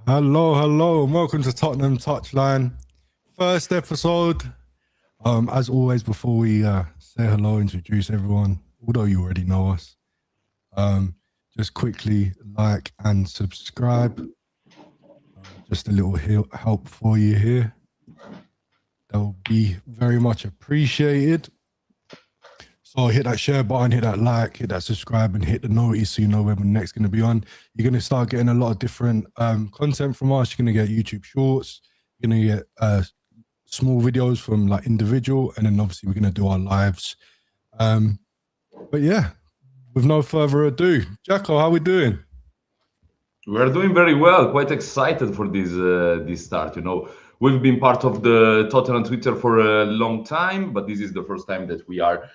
Hello, and welcome to Tottenham Touchline. First episode. As always, before we say hello, introduce everyone, although you already know us, just quickly like and subscribe. Just a little help for you here. That will be very much appreciated. So hit that share button, hit that like, hit that subscribe, and hit the notice so you know when we're next going to be on. You're going to start getting a lot of different content from us. You're going to get YouTube Shorts. You're going to get small videos from like individual, and then obviously we're going to do our lives. But yeah, with no further ado, Jacko, how we doing? We're doing very well. Quite excited for this start. We've been part of the Tottenham Twitter for a long time, but this is the first time that we are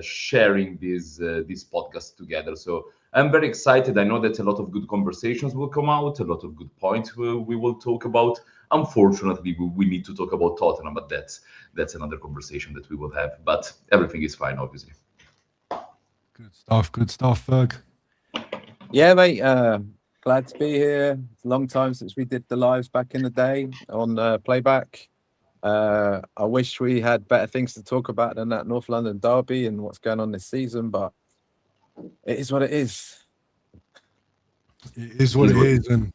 sharing this podcast together. So I'm very excited. I know that a lot of good conversations will come out, a lot of good points we will talk about. Unfortunately, we need to talk about Tottenham, but that's another conversation that we will have. But everything is fine, obviously. Good stuff, Ferg. Yeah, mate. Glad to be here. It's a long time since we did the lives back in the day on playback. I wish we had better things to talk about than that North London derby and what's going on this season, but it is what it is. It is what it is, and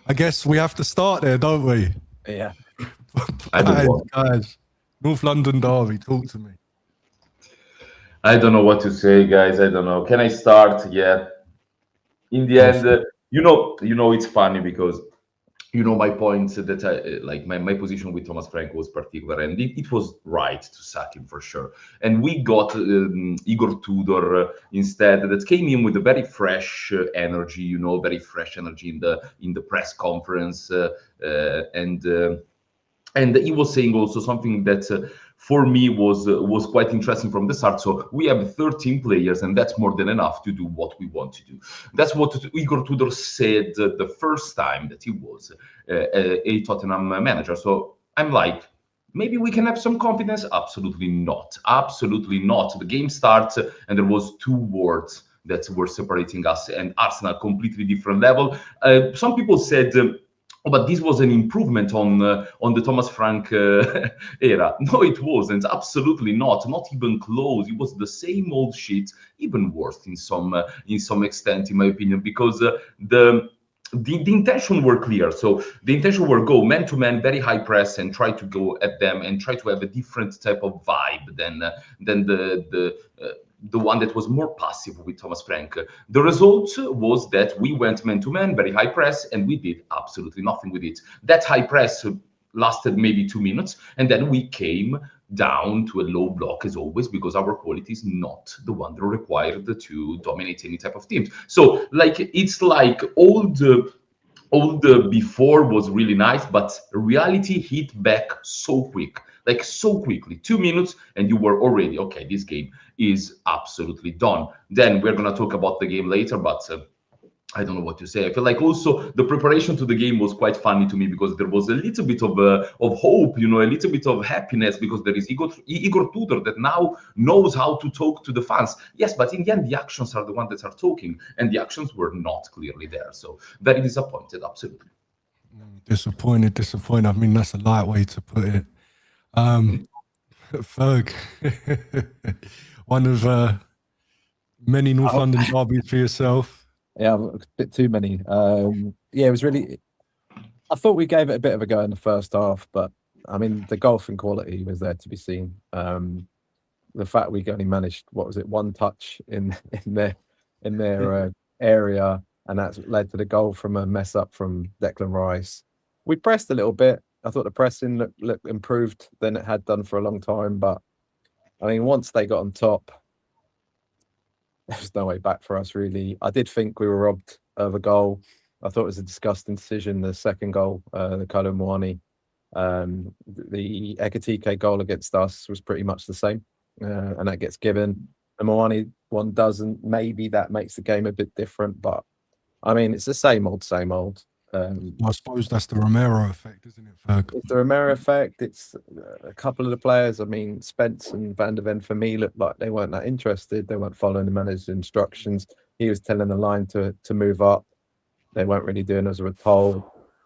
I guess we have to start there, don't we? Yeah. guys, North London derby, talk to me. I don't know what to say, guys. I don't know. Can I start? Yeah. In the end, it's funny because my points that I like my position with Thomas Frank was particular, and it was right to sack him for sure. And we got Igor Tudor instead, that came in with a very fresh energy, very fresh energy in the press conference, and he was saying also something that for me was quite interesting from the start. So we have 13 players, and that's more than enough to do what we want to do. That's what Igor Tudor said the first time that he was a Tottenham manager. So I'm like, maybe we can have some confidence. Absolutely not. Absolutely not. The game starts, and there was two words that were separating us and Arsenal, completely different level. Some people said, but this was an improvement on the Thomas Frank era. No, it wasn't. Absolutely not. Not even close. It was the same old shit, even worse in some extent, in my opinion, because the intention were clear. So the intention were go man to man, very high press, and try to go at them and try to have a different type of vibe than the one that was more passive with Thomas Frank. The result was that we went man-to-man, very high press, and we did absolutely nothing with it. That high press lasted maybe 2 minutes, and then we came down to a low block as always, because our quality is not the one that required to dominate any type of teams. So it's like all the before was really nice, but reality hit back so quick. So quickly, 2 minutes, and you were already, okay, this game is absolutely done. Then we're going to talk about the game later, but I don't know what to say. I feel like also the preparation to the game was quite funny to me, because there was a little bit of hope, a little bit of happiness, because there is Igor Tudor that now knows how to talk to the fans. Yes, but in the end, the actions are the ones that are talking, and the actions were not clearly there. So very disappointed, absolutely. Disappointed. I mean, that's a light way to put it. Ferg, one of many North London derbies for yourself. Yeah, a bit too many. It was really. I thought we gave it a bit of a go in the first half, but I mean, the golfing quality was there to be seen. The fact we only managed, one touch in their area, and that's led to the goal from a mess up from Declan Rice. We pressed a little bit. I thought the pressing looked improved than it had done for a long time, but I mean, once they got on top, there was no way back for us, really. I did think we were robbed of a goal. I thought it was a disgusting decision, the second goal, the Kolo Muani. The Ekatike goal against us was pretty much the same, and that gets given. The Muani one doesn't. Maybe that makes the game a bit different, but I mean, it's the same old, same old. I suppose that's the Romero effect, isn't it, Ferg? It's the Romero effect. It's a couple of the players. I mean, Spence and Van der Ven, for me, looked like they weren't that interested. They weren't following the manager's instructions. He was telling the line to move up. They weren't really doing as we were told.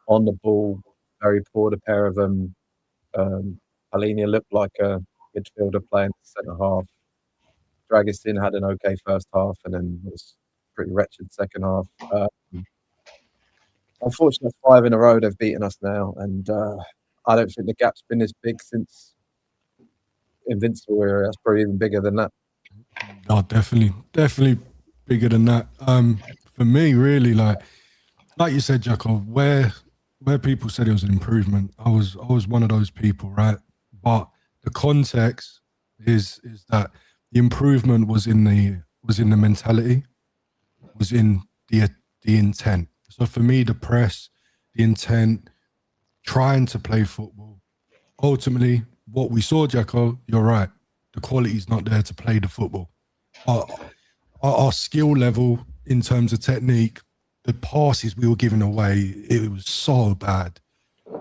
on the ball, very poor, the pair of them. Palhinha looked like a midfielder playing centre half. Dragistin had an okay first half and then was pretty wretched second half. Unfortunately, 5 in a row they've beaten us now, and I don't think the gap's been this big since Invincible era. That's probably even bigger than that. Oh, definitely bigger than that. For me, really, like you said, Jacko, where people said it was an improvement, I was one of those people, right? But the context is that the improvement was in the mentality, was in the intent. So for me, the press, the intent, trying to play football. Ultimately, what we saw, Jacko, you're right. The quality's not there to play the football. Our skill level in terms of technique, the passes we were giving away, it was so bad.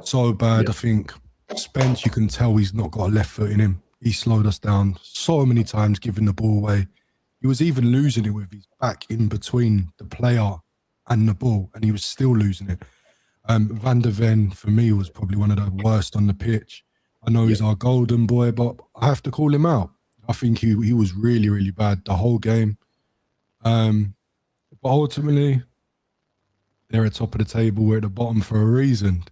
So bad. Yeah. I think Spence, you can tell he's not got a left foot in him. He slowed us down so many times, giving the ball away. He was even losing it with his back in between the player and the ball, and he was still losing it. Van der Ven, for me, was probably one of the worst on the pitch. I know he's our golden boy, but I have to call him out. I think he was really, really bad the whole game. But ultimately, they're at top of the table. We're at the bottom for a reason.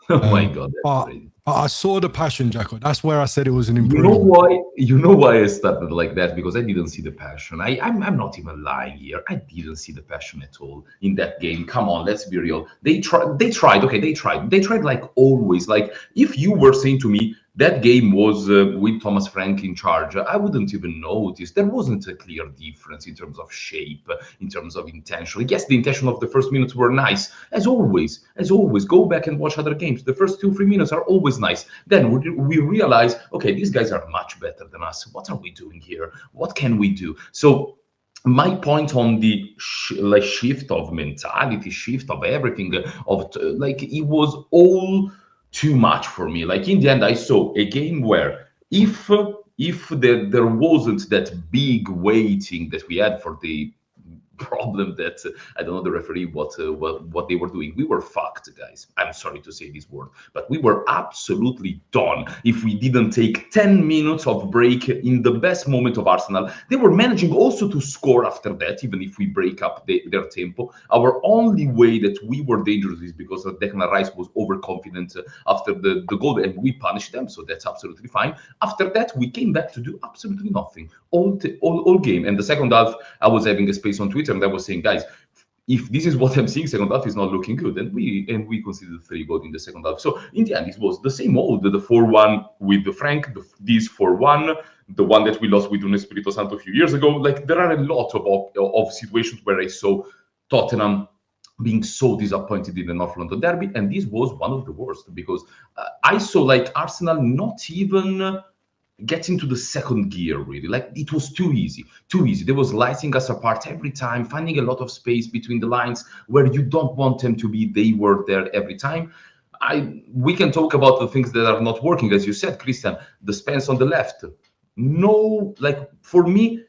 Oh my God, that's But crazy. I saw the passion, Jacko. That's where I said it was an improvement. You know why I started like that? Because I didn't see the passion. I'm not even lying here. I didn't see the passion at all in that game. Come on, let's be real. They tried. Okay, they tried like always. Like if you were saying to me that game was with Thomas Frank in charge, I wouldn't even notice. There wasn't a clear difference in terms of shape, in terms of intention. Yes, the intention of the first minutes were nice, as always. As always, go back and watch other games. The first 2-3 minutes are always nice. Then we realize, okay, these guys are much better than us. What are we doing here? What can we do? So my point on the shift of mentality, shift of everything, like it was all too much for me. Like in the end, I saw a game where if there wasn't that big waiting that we had for the problem that I don't know the referee what they were doing. We were fucked, guys. I'm sorry to say this word, but we were absolutely done if we didn't take 10 minutes of break in the best moment of Arsenal. They were managing also to score after that, even if we break up their tempo. Our only way that we were dangerous is because Declan Rice was overconfident after the goal, and we punished them, so that's absolutely fine. After that, we came back to do absolutely nothing all game. And the second half, I was having a space on Twitter, and I was saying, guys, if this is what I'm seeing, second half is not looking good. And we conceded 3 goals in the second half. So in the end, it was the same old, the 4-1 with the Frank, this 4-1, the one that we lost with Nuno Espirito Santo a few years ago. Like there are a lot of situations where I saw Tottenham being so disappointed in the North London derby, and this was one of the worst because I saw like Arsenal not even get into the second gear, really. Like it was too easy. They was lighting us apart every time, finding a lot of space between the lines where you don't want them to be. They were there every time. We can talk about the things that are not working, as you said, Christian. The Spence on the left. No, like for me,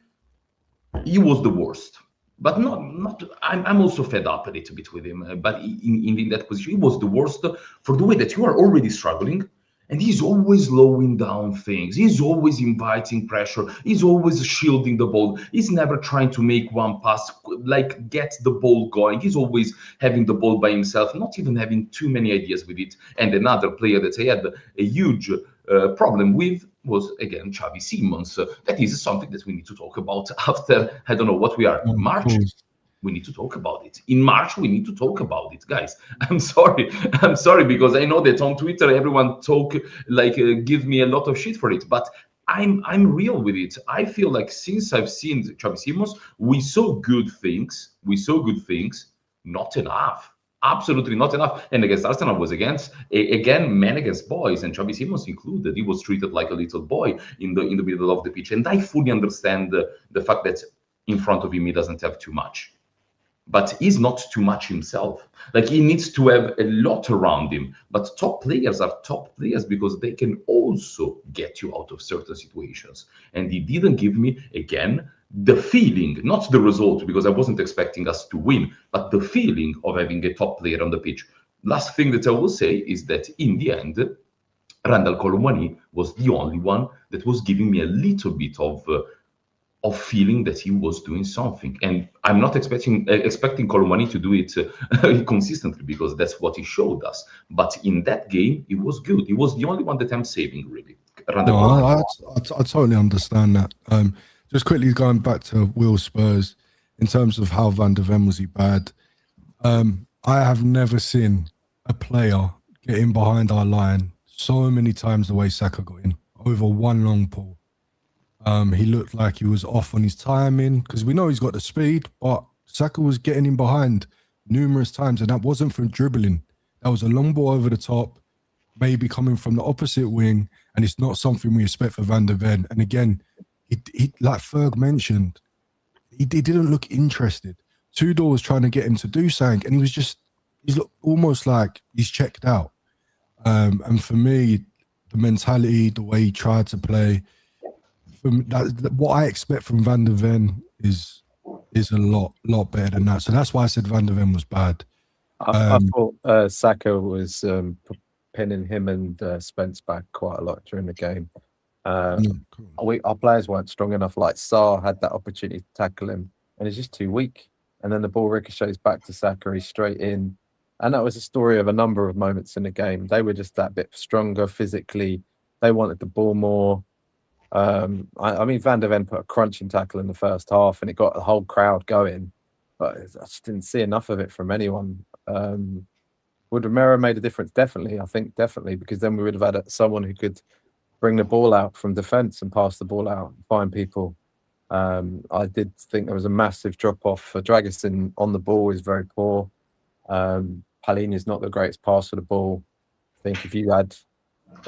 he was the worst. But not. I'm also fed up a little bit with him. But in that position, he was the worst for the way that you are already struggling. And he's always slowing down things. He's always inviting pressure. He's always shielding the ball. He's never trying to make one pass, like get the ball going. He's always having the ball by himself, not even having too many ideas with it. And another player that I had a huge problem with was, again, Xavi Simons. That is something that we need to talk about after, I don't know what we are, March. We need to talk about it. In March, we need to talk about it, guys. I'm sorry because I know that on Twitter everyone give me a lot of shit for it, but I'm real with it. I feel like since I've seen Xavi Simons, we saw good things. Not enough. Absolutely not enough. And against Arsenal was again men against boys, and Xavi Simons included. He was treated like a little boy in the middle of the pitch, and I fully understand the fact that in front of him he doesn't have too much. But he's not too much himself. Like he needs to have a lot around him. But top players are top players because they can also get you out of certain situations. And he didn't give me, again, the feeling, not the result, because I wasn't expecting us to win, but the feeling of having a top player on the pitch. last thing that I will say is that in the end, Randall Colomwani was the only one that was giving me a little bit of feeling that he was doing something. And I'm not expecting Colomwani to do it consistently, because that's what he showed us. But in that game, he was good. He was the only one that I'm saving, really. No, I totally understand that. Just quickly going back to Will Spurs, in terms of how Van der Ven was he bad, I have never seen a player get in behind our line so many times the way Saka got in, over one long ball. He looked like he was off on his timing, because we know he's got the speed, but Saka was getting in behind numerous times, and that wasn't from dribbling. That was a long ball over the top, maybe coming from the opposite wing, and it's not something we expect for Van der Ven. And again, he like Ferg mentioned, he didn't look interested. Tudor was trying to get him to do something, and he's almost like he's checked out. And for me, the mentality, the way he tried to play, what I expect from Van der Ven is a lot better than that. So that's why I said Van der Ven was bad. I thought Saka was pinning him and Spence back quite a lot during the game. Cool. Our players weren't strong enough. Like Sarr had that opportunity to tackle him, and he's just too weak. And then the ball ricochets back to Saka, he's straight in. And that was a story of a number of moments in the game. They were just that bit stronger physically. They wanted the ball more. I mean, Van der Ven put a crunching tackle in the first half, and it got the whole crowd going. But I just didn't see enough of it from anyone. Would Romero made a difference? Definitely. I think definitely, because then we would have had someone who could bring the ball out from defence and pass the ball out, find people. I did think there was a massive drop-off for Dragusin on the ball. Is very poor. Palhinha is not the greatest passer of the ball. I think if you had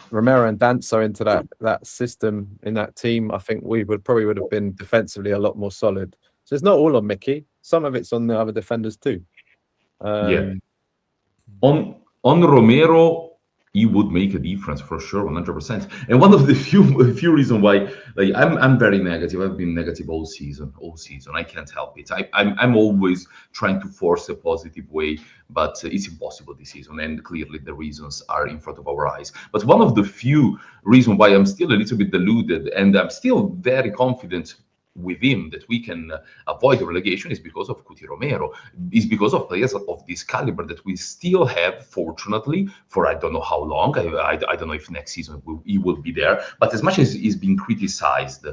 Romero and Danso into that system in that team, I think we would have been defensively a lot more solid. So it's not all on Mickey. Some of it's on the other defenders too. Yeah. On Romero, he would make a difference for sure, 100%. And one of the few reasons why, like, I'm very negative. I've been negative all season. I can't help it. I'm always trying to force a positive way, but it's impossible this season. And clearly the reasons are in front of our eyes. But one of the few reasons why I'm still a little bit deluded, and I'm still very confident with him that we can avoid the relegation, is because of Cuti Romero, is because of players of this caliber that we still have, fortunately, for I don't know how long. I don't know if next season he will be there, but as much as he's been criticized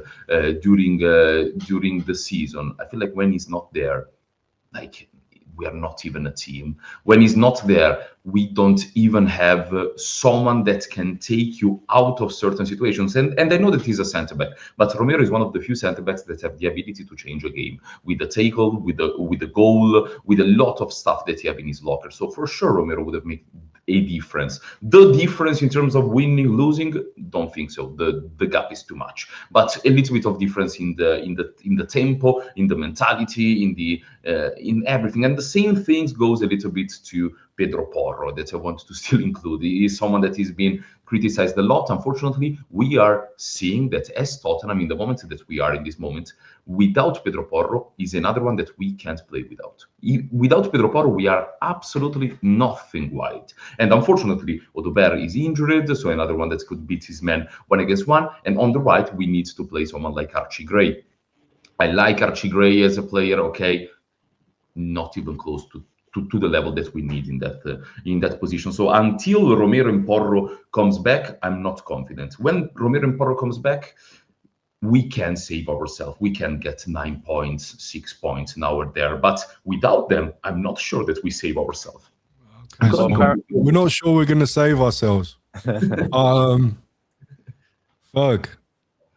during the season, I feel like when he's not there, like, we are not even a team. When he's not there, we don't even have someone that can take you out of certain situations. And I know that he's a centre back, but Romero is one of the few centre backs that have the ability to change a game with the tackle, with the goal, with a lot of stuff that he have in his locker. So for sure, Romero would have made a difference. The difference in terms of winning, losing, don't think so. The gap is too much. But a little bit of difference in the tempo, in the mentality, in everything. And the same things goes a little bit to Pedro Porro, that I want to still include. He is someone that is being criticized a lot. Unfortunately, we are seeing that as Tottenham, in the moment that we are in this moment, without Pedro Porro is another one that we can't play without. Without Pedro Porro, we are absolutely nothing wide. And unfortunately, Odobert is injured, so another one that could beat his man 1-against-1. And on the right, we need to play someone like Archie Gray. I like Archie Gray as a player, okay, not even close to the level that we need in that position. So until Romero and Porro comes back, I'm not confident. When Romero and Porro comes back, we can save ourselves. We can get 9 points, 6 points now or there. But without them, I'm not sure that we save ourselves. Okay, so we're not sure we're going to save ourselves. Ferg,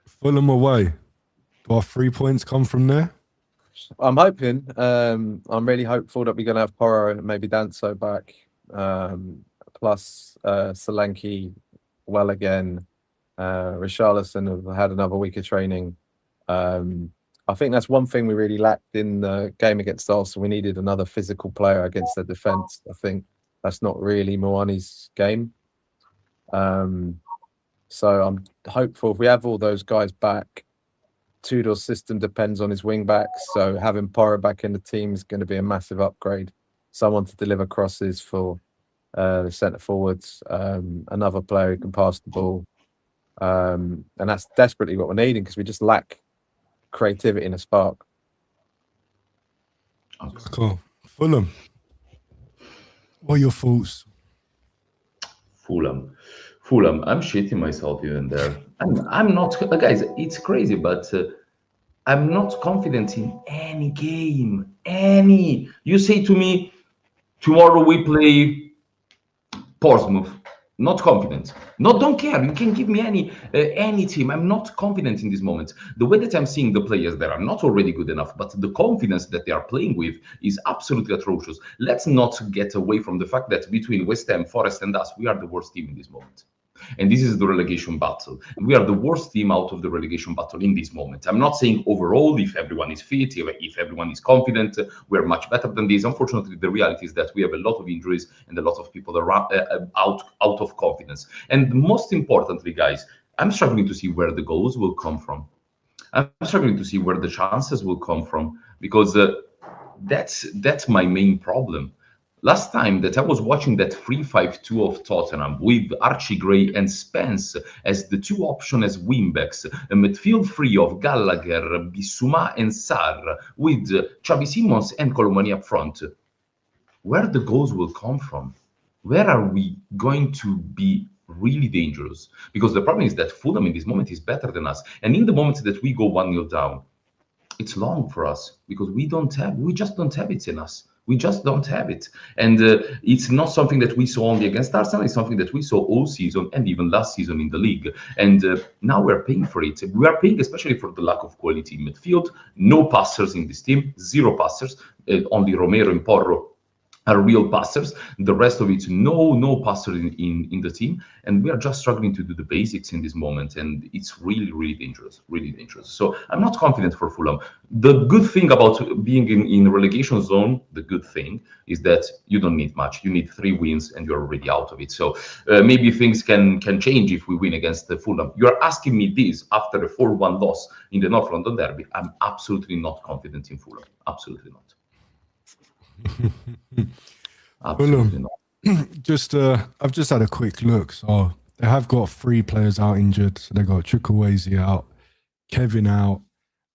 Fulham away. Do our 3 points come from there? I'm hoping. I'm really hopeful that we're going to have Porro and maybe Danso back. Plus Solanke well again. Richarlison have had another week of training. I think that's one thing we really lacked in the game against Arsenal. We needed another physical player against the defence. I think that's not really Moani's game. So I'm hopeful if we have all those guys back. Tudor's system depends on his wing backs, so having Porro back in the team is going to be a massive upgrade. Someone to deliver crosses for the centre forwards, another player who can pass the ball. And that's desperately what we're needing because we just lack creativity and a spark. Cool. Fulham. What are your thoughts? Fulham. I'm shitting myself even there. I'm not, guys, it's crazy, but I'm not confident in any game. Any. You say to me, tomorrow we play Portsmouth. Not confident. No, don't care. You can give me any team. I'm not confident in this moment. The way that I'm seeing the players that are not already good enough, but the confidence that they are playing with is absolutely atrocious. Let's not get away from the fact that between West Ham, Forest, and us, we are the worst team in this moment. And this is the relegation battle. We are the worst team out of the relegation battle in this moment. I'm not saying overall, if everyone is fit, if everyone is confident, we're much better than this. Unfortunately, the reality is that we have a lot of injuries and a lot of people are out of confidence. And most importantly, guys, I'm struggling to see where the goals will come from. I'm struggling to see where the chances will come from because that's my main problem. Last time that I was watching that 3-5-2 of Tottenham with Archie Gray and Spence as the two options as wingbacks, a midfield three of Gallagher, Bissouma and Sarr with Xavi Simons and Colomani up front, where the goals will come from? Where are we going to be really dangerous? Because the problem is that Fulham in this moment is better than us. And in the moment that we go 1-0 down, it's long for us because we just don't have it in us. We just don't have it. And it's not something that we saw only against Arsenal. It's something that we saw all season and even last season in the league. And now we're paying for it. We are paying especially for the lack of quality in midfield. No passers in this team, zero passers. Only Romero and Porro are real passers. The rest of it, no passer in the team. And we are just struggling to do the basics in this moment. And it's really, really dangerous, really dangerous. So I'm not confident for Fulham. The good thing about being in relegation zone, the good thing is that you don't need much. You need 3 wins and you're already out of it. So maybe things can change if we win against the Fulham. You're asking me this after a 4-1 loss in the North London derby. I'm absolutely not confident in Fulham. Absolutely not. Absolutely not. I've just had a quick look. So they have got 3 players out injured. So they got Chukwueze out, Kevin out,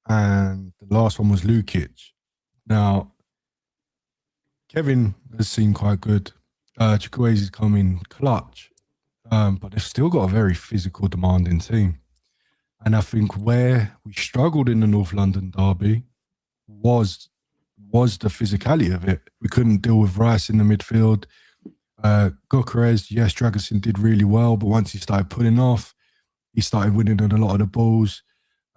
and the last one was Lukic. Now, Kevin has seemed quite good. Chukwueze's come in clutch, but they've still got a very physical, demanding team. And I think where we struggled in the North London derby was the physicality of it. We couldn't deal with Rice in the midfield. Gyökeres, yes, Dragusin did really well, but once he started pulling off, he started winning on a lot of the balls.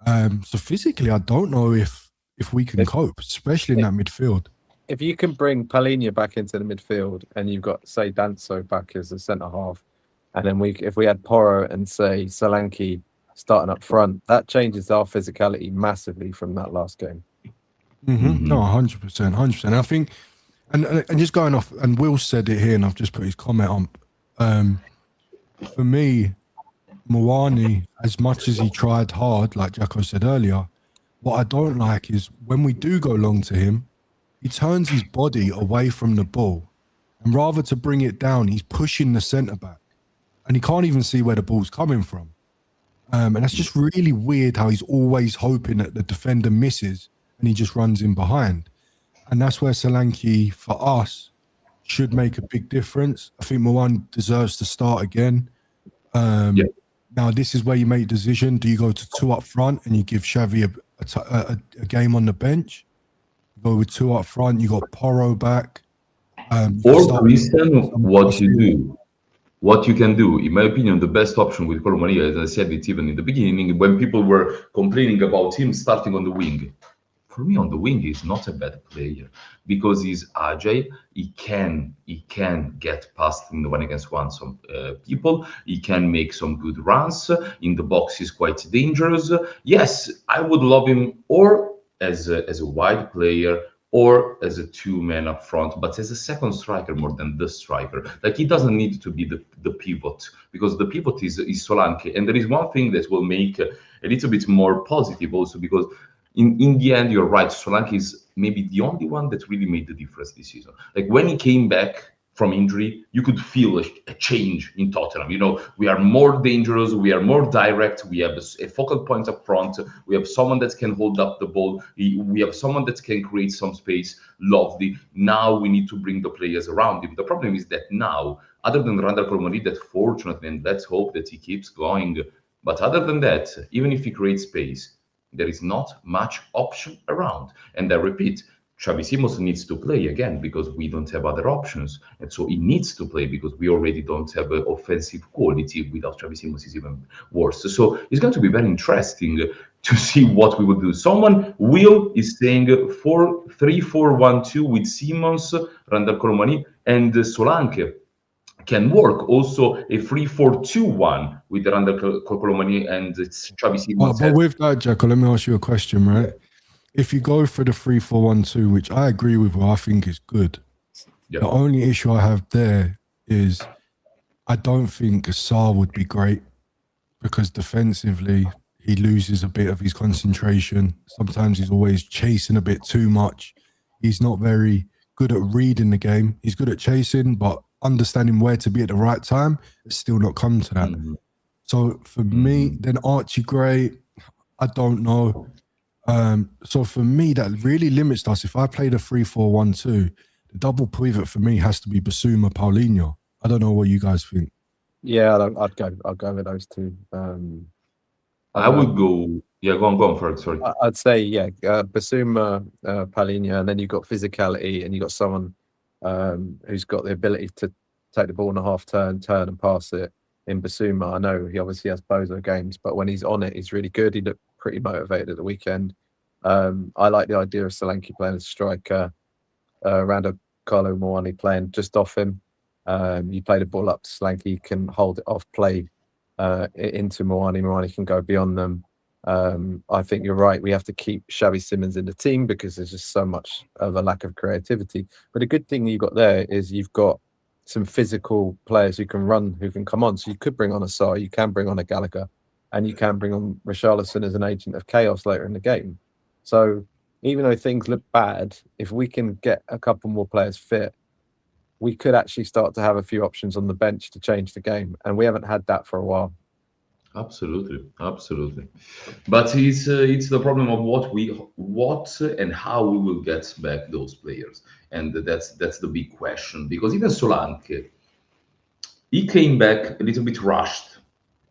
So physically, I don't know if we can cope, especially in that midfield. If you can bring Palhinha back into the midfield and you've got, say, Danso back as a centre-half, and then if we had Porro and, say, Solanke starting up front, that changes our physicality massively from that last game. No, 100%, 100%. I think, and just going off, and Will said it here, and I've just put his comment on. For me, Moani, as much as he tried hard, like Jacko said earlier, what I don't like is when we do go long to him, he turns his body away from the ball, and rather to bring it down, he's pushing the centre back, and he can't even see where the ball's coming from. And that's just really weird how he's always hoping that the defender misses and he just runs in behind. And that's where Solanke, for us, should make a big difference. I think Moan deserves to start again. Now, this is where you make a decision. Do you go to 2 up front and you give Xavi a game on the bench? You go with 2 up front, you got Porro back. Or, Christian, what you can do, in my opinion, the best option with Colomani, as I said it even in the beginning, when people were complaining about him starting on the wing, for me, on the wing, he's not a bad player because he's agile. He can get past in the 1-against-1 some people. He can make some good runs in the box. He's quite dangerous. Yes, I would love him or as a wide player or as a 2-man up front, but as a second striker more than the striker. Like, he doesn't need to be the pivot because the pivot is Solanke. And there is one thing that will make a little bit more positive also because in the end, you're right, Solanke is maybe the only one that really made the difference this season. Like, when he came back from injury, you could feel a change in Tottenham. You know, we are more dangerous, we are more direct, we have a focal point up front, we have someone that can hold up the ball, we have someone that can create some space. Lovely. Now we need to bring the players around him. The problem is that now, other than Randall Colomani, that fortunately, and let's hope that he keeps going, but other than that, even if he creates space, there is not much option around. And I repeat, Xavi Simons needs to play again because we don't have other options. And so he needs to play because we already don't have offensive quality. Without Xavi Simons is even worse. So it's going to be very interesting to see what we will do. Will is saying 4-3-4-1-2 with Simons, Randall Colomani, and Solanke. Can work also a 3-4-2-1 with Randall Colomani and Xavi Simons. But with that, Jacko, let me ask you a question, right? If you go for the 3-4-1-2, which I agree with, I think is good. The only issue I have there is I don't think Sarr would be great because defensively he loses a bit of his concentration. Sometimes he's always chasing a bit too much. He's not very good at reading the game. He's good at chasing, but understanding where to be at the right time, it's still not come to that. So for me, then Archie Gray, I don't know. So for me, that really limits us. If I played a 3-4-1-2, the double pivot for me has to be Basuma, Paulinho. I don't know what you guys think. Yeah, I'd go with those two. I would go. Yeah, go on, Ferg. Sorry. I'd say Basuma, Paulinho, and then you've got physicality, and you've got someone who's got the ability to take the ball in a half turn and pass it. In Basuma, I know he obviously has bozo games, but when he's on it, he's really good. He looked pretty motivated at the weekend. I like the idea of Solanke playing as a striker, Randall Colomani playing just off him. You play the ball up to Solanke, he can hold it off, play into Moani. Moani can go beyond them. I think you're right. We have to keep Xavi Simons in the team because there's just so much of a lack of creativity. But a good thing you've got there is you've got some physical players who can run, who can come on. So you could bring on a Sarr, you can bring on a Gallagher, and you can bring on Richarlison as an agent of chaos later in the game. So even though things look bad, if we can get a couple more players fit, we could actually start to have a few options on the bench to change the game. And we haven't had that for a while. Absolutely. But it's the problem of what and how we will get back those players, and that's the big question. Because even Solanke, he came back a little bit rushed,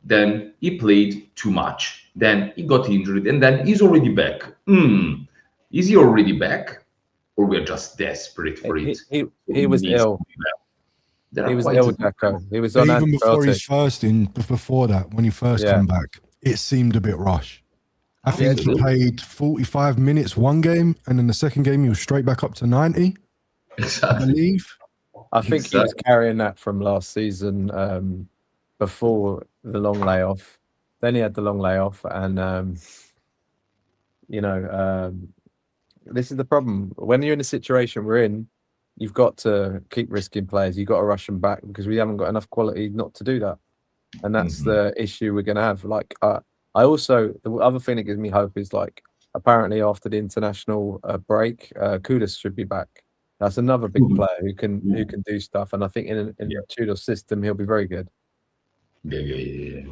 then he played too much, then he got injured, and then he's already back. Is he already back, or we're just desperate for it? He was ill. He was ill, Jacko. He was on even antibiotics. before that, when he first came back, it seemed a bit rushed. I think he played 45 minutes one game, and then the second game he was straight back up to 90. Exactly. I believe. I think he was carrying that from last season before the long layoff. Then he had the long layoff, and this is the problem. When you're in the situation we're in, you've got to keep risking players. You've got to rush them back because we haven't got enough quality not to do that. And that's the issue we're going to have. Like, the other thing that gives me hope is, like, apparently after the international break, Kudus should be back. That's another big player who can do stuff. And I think in Tudor's system, he'll be very good. Yeah.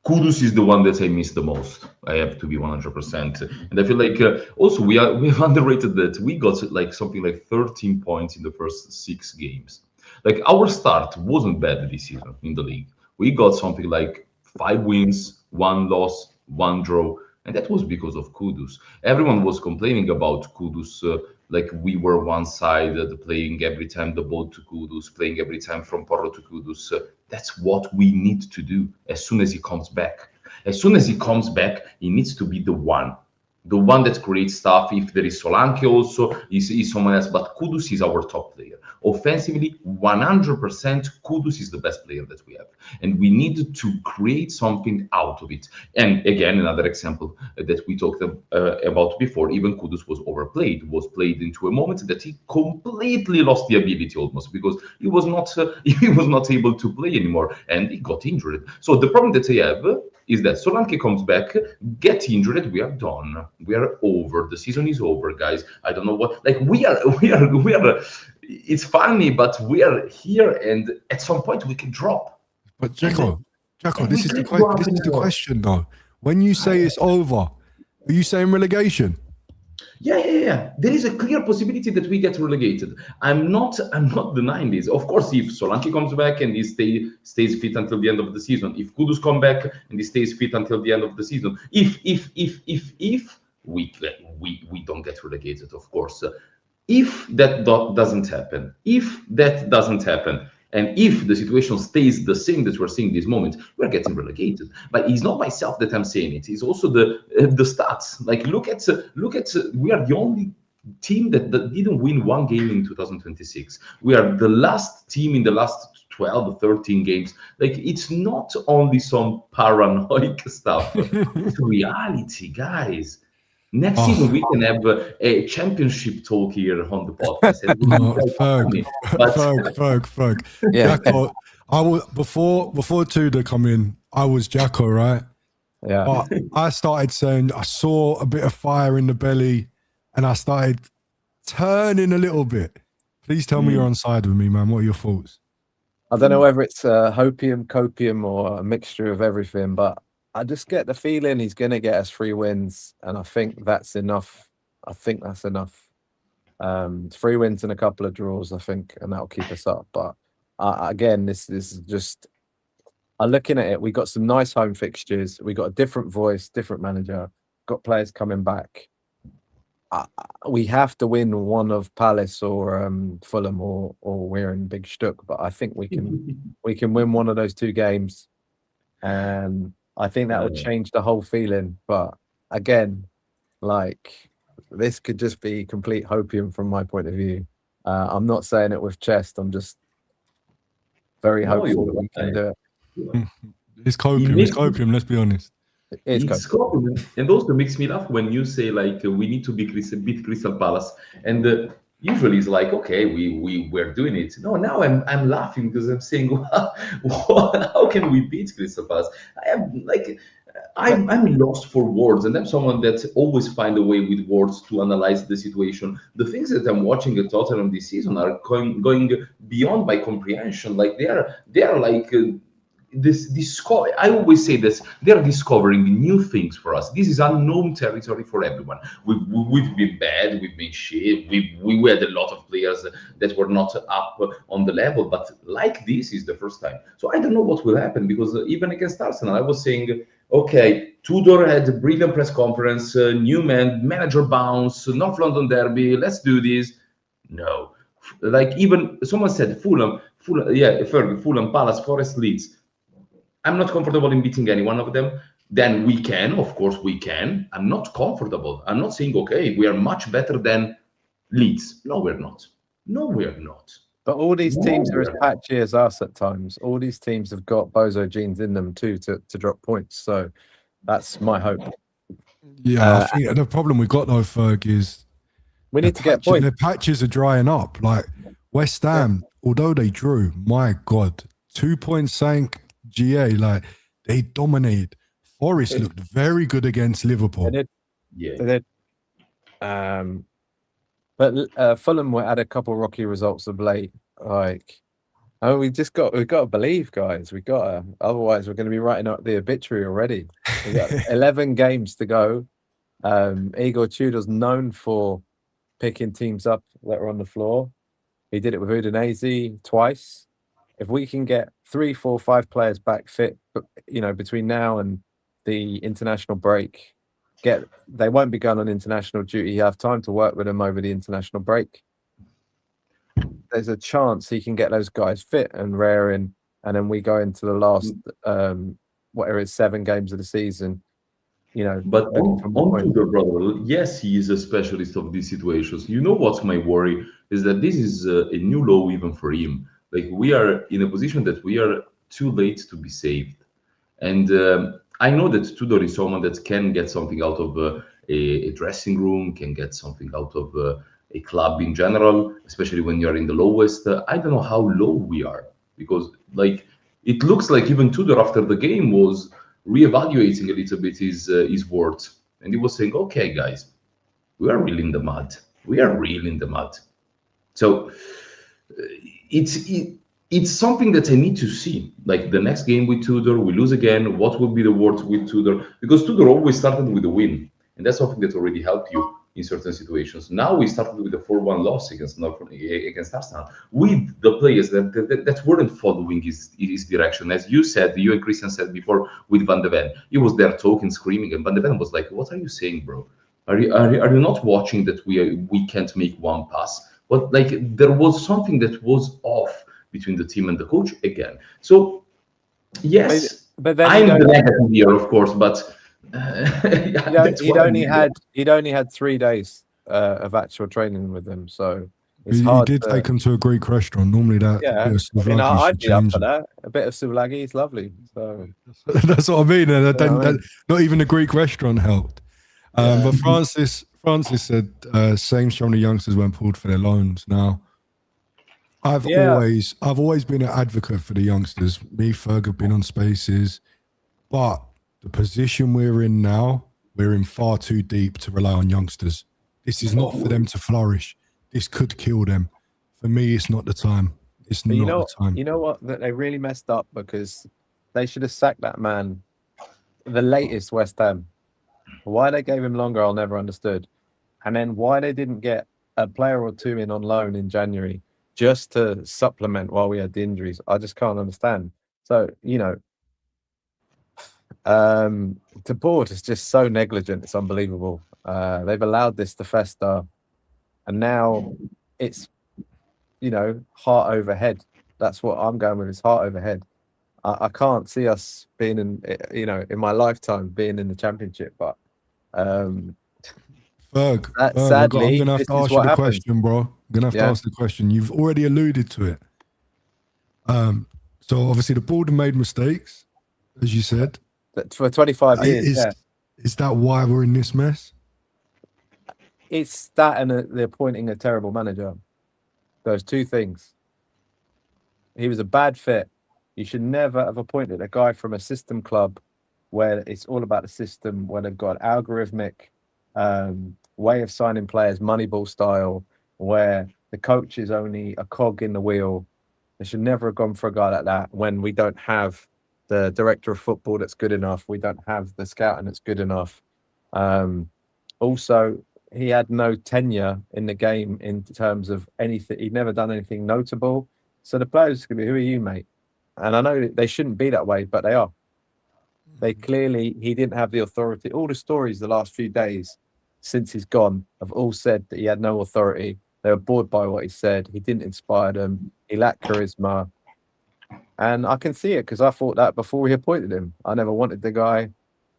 Kudus is the one that I miss the most. I have to be 100%, and I feel like also we've underrated that we got like something like 13 points in the first 6 games. Like, our start wasn't bad this season in the league. We got something like 5 wins, 1 loss, 1 draw, and that was because of Kudus. Everyone was complaining about Kudus, like we were one-sided, playing every time the ball to Kudus, playing every time from Porro to Kudus. That's what we need to do as soon as he comes back. As soon as he comes back, he needs to be the one that creates stuff. If there is Solanke also, is someone else, but Kudus is our top player. Offensively, 100% Kudus is the best player that we have. And we need to create something out of it. And again, another example that we talked about before, even Kudus was overplayed, was played into a moment that he completely lost the ability almost, because he was not able to play anymore, and he got injured. So the problem that I have is that Solanke comes back, get injured, we are done. We are over. The season is over, guys. I don't know what. Like, we are it's funny, but we are here, and at some point we can drop. But Jacko, And this we is the can't go up this is the anymore. question though. When you say it's over, are you saying relegation? Yeah. There is a clear possibility that we get relegated. I'm not denying this. Of course, if Solanke comes back and he stays fit until the end of the season, if Kudus come back and he stays fit until the end of the season, if we don't get relegated, of course. If that doesn't happen, and if the situation stays the same that we're seeing this moment, we're getting relegated. But it's not myself that I'm saying it. It's also the stats. Like look at we are the only team that didn't win one game in 2026. We are the last team in the last 12, 13 games. Like it's not only some paranoid stuff. It's reality, guys. Next season we can have a championship talk here on the podcast. And No, Ferg. Yeah. Jacko, I was before Tudor come in, I was Jacko, right? Yeah. But I started saying I saw a bit of fire in the belly, and I started turning a little bit. Please tell me you're on side with me, man. What are your thoughts? I don't know whether it's hopium, copium, or a mixture of everything, but I just get the feeling he's going to get us 3 wins, and I think that's enough. 3 wins and a couple of draws, I think, and that'll keep us up. But again, this is just. I'm looking at it. We got some nice home fixtures. We got a different voice, different manager. Got players coming back. We have to win one of Palace or Fulham, or we're in big shtuck. But I think we can win one of those 2 games, and I think that would change the whole feeling. But again, like this could just be complete hopium from my point of view. I'm not saying it with chest. I'm just very hopeful that we can do it. It's copium. It's copium. Let's be honest. It's copium. And also makes me laugh when you say like we need to beat Crystal Palace, and usually it's like okay, we're doing it. No, now I'm laughing because I'm saying, how can we beat Crystal Palace? I'm lost for words, and I'm someone that always find a way with words to analyze the situation. The things that I'm watching at Tottenham this season are going beyond my comprehension. Like they are like. I always say this: they are discovering new things for us. This is unknown territory for everyone. We've been bad, we've been shit. We had a lot of players that were not up on the level, but like this is the first time. So I don't know what will happen, because even against Arsenal, I was saying, okay, Tudor had a brilliant press conference, new manager bounce, North London derby. Let's do this. No, like even someone said Fulham, Palace, Forest, Leeds. I'm not comfortable in beating any one of them. Then we can, of course, we can. I'm not comfortable. I'm not saying, okay, we are much better than Leeds. No, we're not. But all these teams are as patchy as us at times. All these teams have got bozo genes in them too to drop points. So that's my hope. Yeah, I think the problem we got though, Ferg, is we need to get points. The patches are drying up. Like West Ham, although they drew, my God, 2 points sank. GA, like they dominated. Forest looked very good against Liverpool. They did. But Fulham had a couple rocky results of late. Like, we've got to believe, guys. Otherwise we're going to be writing up the obituary already. We've got 11 games to go. Igor Tudor's known for picking teams up that are on the floor. He did it with Udinese twice. If we can get 3, 4, 5 players back fit, between now and the international break, they won't be going on international duty. You have time to work with them over the international break. There's a chance he can get those guys fit and raring, and then we go into the last, 7 games of the season. But on to the brother, yes, he is a specialist of these situations. You know what's my worry is that this is a new low even for him. Like we are in a position that we are too late to be saved, and I know that Tudor is someone that can get something out of a dressing room, can get something out of a club in general, especially when you're in the lowest. I don't know how low we are, because like it looks like even Tudor after the game was reevaluating a little bit his words, and he was saying, "Okay, guys, we are really in the mud. So." it's something that I need to see. Like the next game with Tudor, we lose again. What would be the words with Tudor? Because Tudor always started with a win, and that's something that already helped you in certain situations. Now we started with a 4-1 loss against Arsenal with the players that weren't following his direction. As you said, you and Christian said before with Van de Ven, he was there talking, screaming, and Van de Ven was like, "What are you saying, bro? Are you not watching that we can't make one pass?" But like there was something that was off between the team and the coach again. So yes, But then I'm the negative here, of course, but that's he'd what I only mean. had 3 days of actual training with them, so it's He hard. did take him to a Greek restaurant. Normally, that Yeah, bit of I mean, souvlaki I'd should be up change for it. that. A bit of souvlaki is lovely. So That's what I mean. And what I mean? not even a Greek restaurant helped. But Francis said same from the youngsters weren't pulled for their loans. Now, I've always been an advocate for the youngsters. Me, Ferg have been on spaces, but the position we're in now, we're in far too deep to rely on youngsters. This is not for them to flourish. This could kill them. For me, it's not the time. It's But not the time. you know what? That they really messed up because they should have sacked that man. The latest West Ham. Why they gave him longer, I'll never understood. And then why they didn't get a player or two in on loan in January just to supplement while we had the injuries. I just can't understand. So, the board is just so negligent. It's unbelievable. They've allowed this to fester, and now it's heart over head. That's what I'm going with. It's heart over head. I can't see us being in my lifetime being in the Championship, but Ferg, sadly, I'm gonna have this to is ask you what the happens. question, bro. I'm gonna have to ask the question. You've already alluded to it. So obviously the board have made mistakes, as you said. For 25 years, Is that why we're in this mess? It's that and they're appointing a terrible manager. Those two things. He was a bad fit. You should never have appointed a guy from a system club where it's all about the system, where they've got an algorithmic way of signing players, Moneyball style, where the coach is only a cog in the wheel. They should never have gone for a guy like that when we don't have the director of football that's good enough. We don't have the scouting that's good enough. Also, he had no tenure in the game in terms of anything. He'd never done anything notable. So the players could be, who are you, mate? And I know they shouldn't be that way, but they are. He didn't have the authority. All the stories the last few days since he's gone have all said that he had no authority. They were bored by what he said. He didn't inspire them. He lacked charisma. And I can see it because I thought that before we appointed him. I never wanted the guy.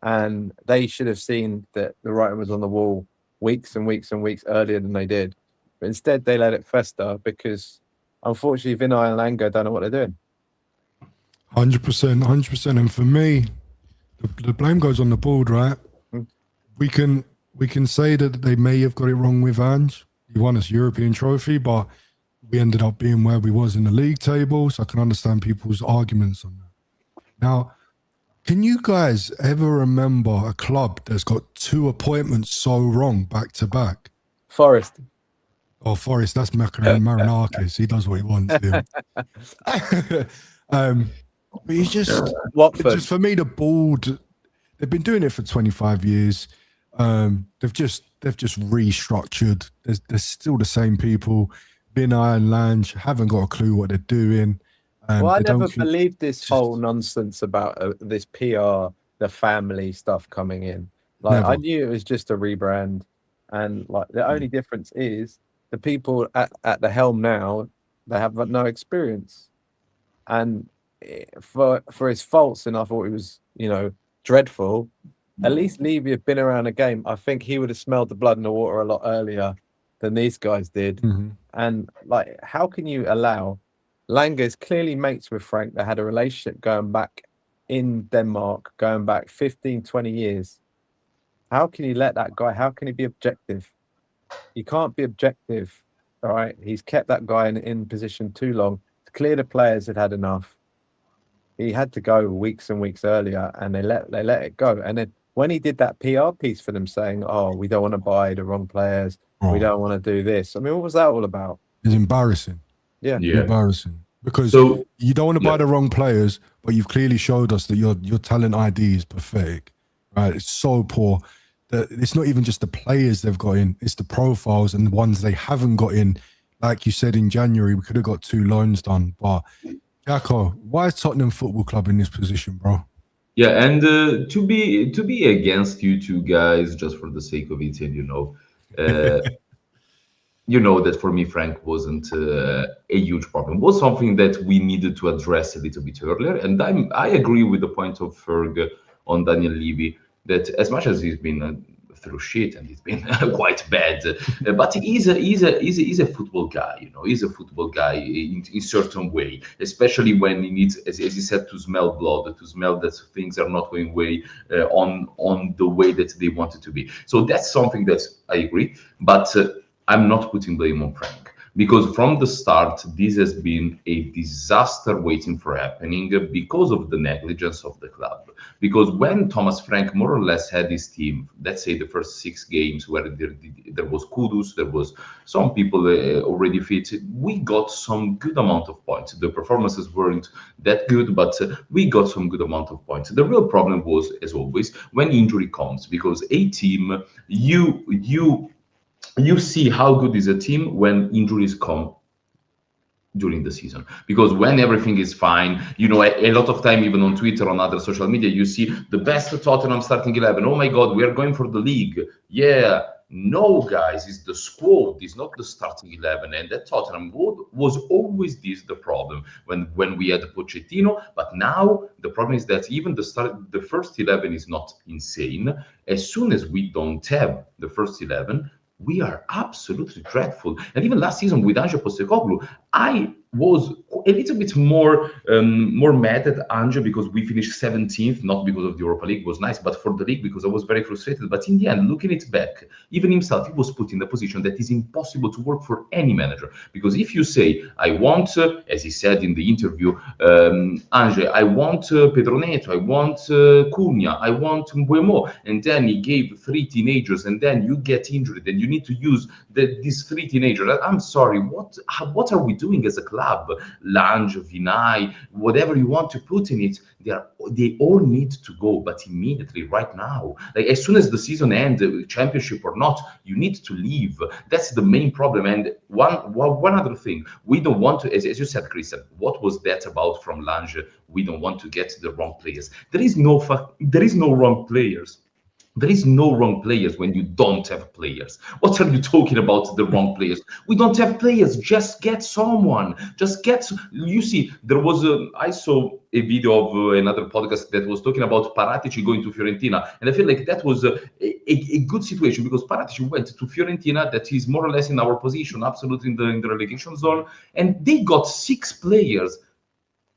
And they should have seen that the writing was on the wall weeks and weeks and weeks earlier than they did. But instead, they let it fester because, unfortunately, Vinay and Lango don't know what they're doing. 100%. And for me, the blame goes on the board, right? We can say that they may have got it wrong with Ange. He won us European trophy, but we ended up being where we was in the league table. So I can understand people's arguments on that. Now, can you guys ever remember a club that's got 2 appointments so wrong back to back? Forest. Oh, Forest, that's Marinakis. He does what he wants. But he's just Watford. Just for me, the board, they've been doing it for 25 years. They've just restructured. There's still the same people. Vinay and Lange haven't got a clue what they're doing. Well, I never believed this whole nonsense about this PR, the family stuff coming in. Like, I knew it was just a rebrand, and like the only difference is the people at the helm now, they have no experience, and for his faults, and I thought he was dreadful. At least Levy had been around a game. I think he would have smelled the blood in the water a lot earlier than these guys did. Mm-hmm. And like, how can you allow Langer's clearly mates with Frank? They had a relationship going back in Denmark, going back 15, 20 years. How can you let that guy? How can he be objective? You can't be objective. All right. He's kept that guy in position too long. It's clear the players had enough. He had to go weeks and weeks earlier, and they let it go. And then when he did that PR piece for them saying, "Oh, we don't want to buy the wrong players. We don't want to do this." I mean, what was that all about? It's embarrassing. Yeah. Embarrassing. Because So you don't want to buy yeah. the wrong players, but you've clearly showed us that your talent ID is pathetic, right? It's so poor that it's not even just the players they've got in, it's the profiles and the ones they haven't got in. Like you said in January, we could have got 2 loans done. But Jacko, why is Tottenham Football Club in this position, bro? Yeah, and to be against you two guys just for the sake of it, and uh, you know that for me, Frank wasn't a huge problem. It was something that we needed to address a little bit earlier. And I agree with the point of Ferg on Daniel Levy that as much as he's been through shit and he's been quite bad, but he's a football guy. He's a football guy in certain way, especially when he needs, as he said, to smell blood, to smell that things are not going way on the way that they want it to be. So that's something that I agree, but. I'm not putting blame on Frank because from the start, this has been a disaster waiting for happening because of the negligence of the club. Because when Thomas Frank more or less had his team, let's say the first 6 games where there was Kudus, there was some people already fit, we got some good amount of points. The performances weren't that good, but we got some good amount of points. The real problem was, as always, when injury comes, because a team, you see how good is a team when injuries come during the season, because when everything is fine, a lot of time, even on Twitter, on other social media, you see the best Tottenham starting 11. Oh my God, we are going for the league. Yeah, no, guys, it's the squad, it's not the starting 11. And that Tottenham was always the problem when we had Pochettino. But now the problem is that even the first 11 is not insane. As soon as we don't have the first 11, we are absolutely dreadful. And even last season with Ange Postecoglou, I was a little bit more mad at Ange because we finished 17th, not because of the Europa League, was nice, but for the league because I was very frustrated. But in the end, looking it back, even himself, he was put in a position that is impossible to work for any manager. Because if you say, I want, as he said in the interview, Ange, I want Pedro Neto, I want Cunha, I want Mbuemo, and then he gave 3 teenagers, and then you get injured, and you need to use these 3 teenagers. I'm sorry, what are we doing as a club? Lange, Vinay, whatever you want to put in it, they all need to go, but immediately, right now. Like as soon as the season ends, championship or not, you need to leave. That's the main problem. And one other thing, we don't want to, as you said, Christian, what was that about from Lange? We don't want to get the wrong players. There is no wrong players. There is no wrong players when you don't have players. What are you talking about, the wrong players? We don't have players. Just get someone. You see, I saw a video of another podcast that was talking about Paratici going to Fiorentina. And I feel like that was a good situation because Paratici went to Fiorentina, that is more or less in our position, absolutely in the relegation zone. And they got 6 players.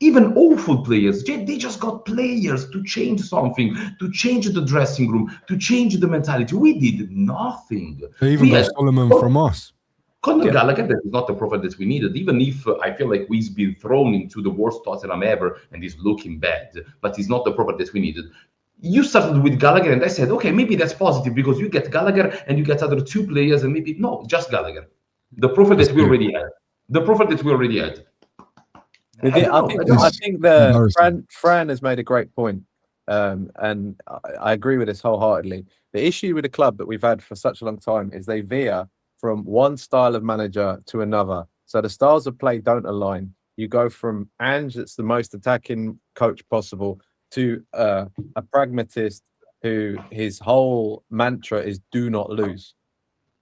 Even awful players, they just got players to change something, to change the dressing room, to change the mentality. We did nothing. They even got Solomon from us. Conor Gallagher, that is not the profile that we needed, even if I feel like we've been thrown into the worst Tottenham ever and he's looking bad, but he's not the profile that we needed. You started with Gallagher, and I said, okay, maybe that's positive because you get Gallagher and you get other 2 players, and maybe, no, just Gallagher. The profile that we already had. I think Fran has made a great point, and I agree with this wholeheartedly. The issue with the club that we've had for such a long time is they veer from one style of manager to another. So the styles of play don't align. You go from Ange, that's the most attacking coach possible, to a pragmatist who his whole mantra is do not lose.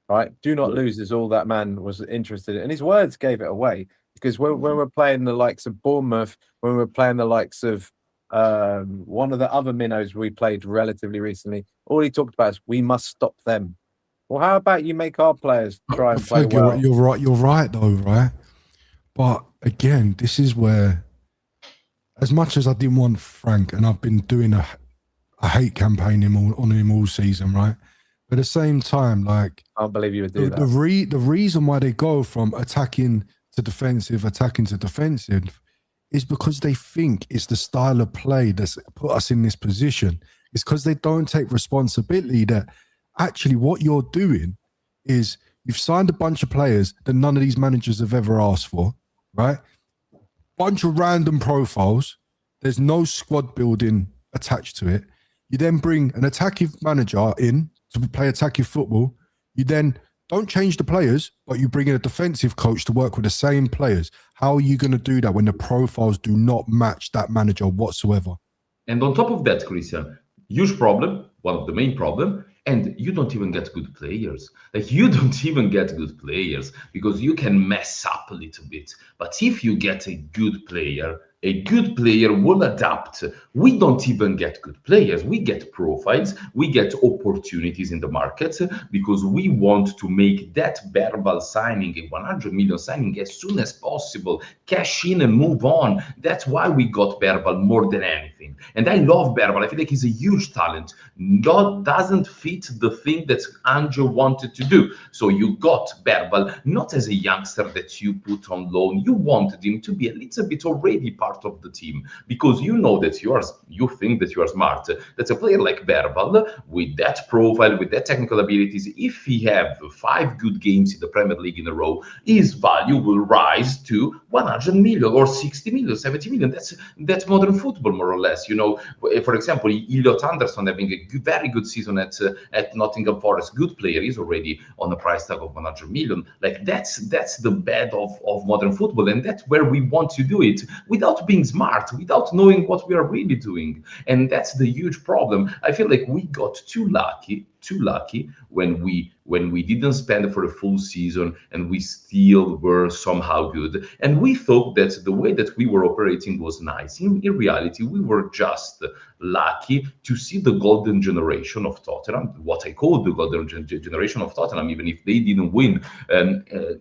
Right? Do not lose is all that man was interested in. And his words gave it away. Because when we're playing the likes of Bournemouth, when we're playing the likes of one of the other minnows we played relatively recently, all he talked about is we must stop them. Well, how about you make our players try and play well? You're right though, right? But again, this is where, as much as I didn't want Frank, and I've been doing a hate campaign on him all season, right? But at the same time, like, I can't believe you would do that. The reason why they go from attacking to defensive is because they think it's the style of play that's put us in this position. It's because they don't take responsibility that actually what you're doing is you've signed a bunch of players that none of these managers have ever asked for, right? Bunch of random profiles. There's no squad building attached to it. You then bring an attacking manager in to play attacking football. You then don't change the players, but you bring in a defensive coach to work with the same players. How are you going to do that when the profiles do not match that manager whatsoever? And on top of that, Christian, huge problem, one of the main problem, and you don't even get good players. Like you don't even get good players because you can mess up a little bit. But if you get a good player will adapt. We don't even get good players. We get profiles, we get opportunities in the market because we want to make that verbal signing, a 100 million signing, as soon as possible, cash in and move on. That's why we got Verbal more than anything. And I love Verbal. I feel like he's a huge talent. God doesn't fit the thing that Angel wanted to do. So you got Verbal not as a youngster that you put on loan. You wanted him to be a little bit already part of the team because you know that you think that you are smart. That's a player like Verbal with that profile, with that technical abilities. If he have 5 good games in the Premier League in a row, his value will rise to 100 million or 60 million, 70 million. That's modern football, more or less. You know, for example, Elliot Anderson having a very good season at Nottingham Forest, good player, is already on a price tag of 100 million. Like that's the bed of modern football, and that's where we want to do it without being smart, without knowing what we are really doing. And that's the huge problem. I feel like we got too lucky when we didn't spend for a full season and we still were somehow good. And we thought that the way that we were operating was nice. In reality, we were just lucky to see the golden generation of Tottenham, what I call the golden generation of Tottenham, even if they didn't win